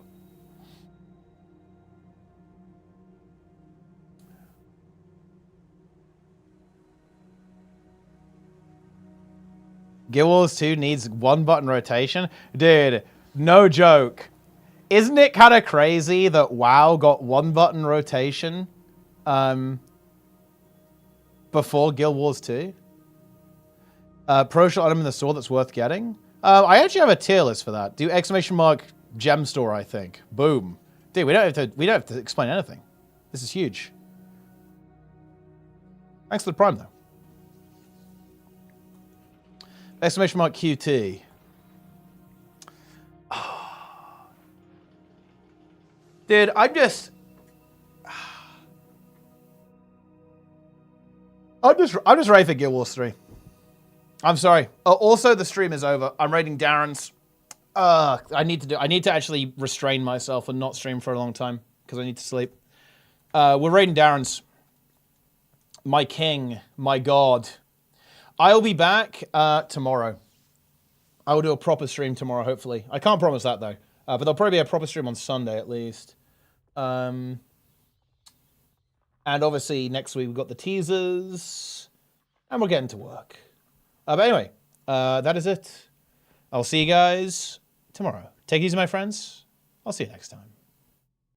Guild Wars 2 needs 1-button rotation? Dude, no joke. Isn't it kind of crazy that WoW got 1-button rotation before Guild Wars 2? Promotional item in the store that's worth getting? I actually have a tier list for that. Do exclamation mark gem store, I think. Boom. Dude, we don't have to explain anything. This is huge. Thanks for the Prime, though. Exclamation mark QT. Dude, I'm just ready for Guild Wars 3. I'm sorry. Also, the stream is over. I'm raiding Darren's. I need to actually restrain myself and not stream for a long time because I need to sleep. We're raiding Darren's. My king, my god. I'll be back tomorrow. I will do a proper stream tomorrow, hopefully. I can't promise that though. But there'll probably be a proper stream on Sunday at least. And obviously next week we've got the teasers. And we're getting to work. But anyway, that is it. I'll see you guys tomorrow. Take it easy, my friends. I'll see you next time.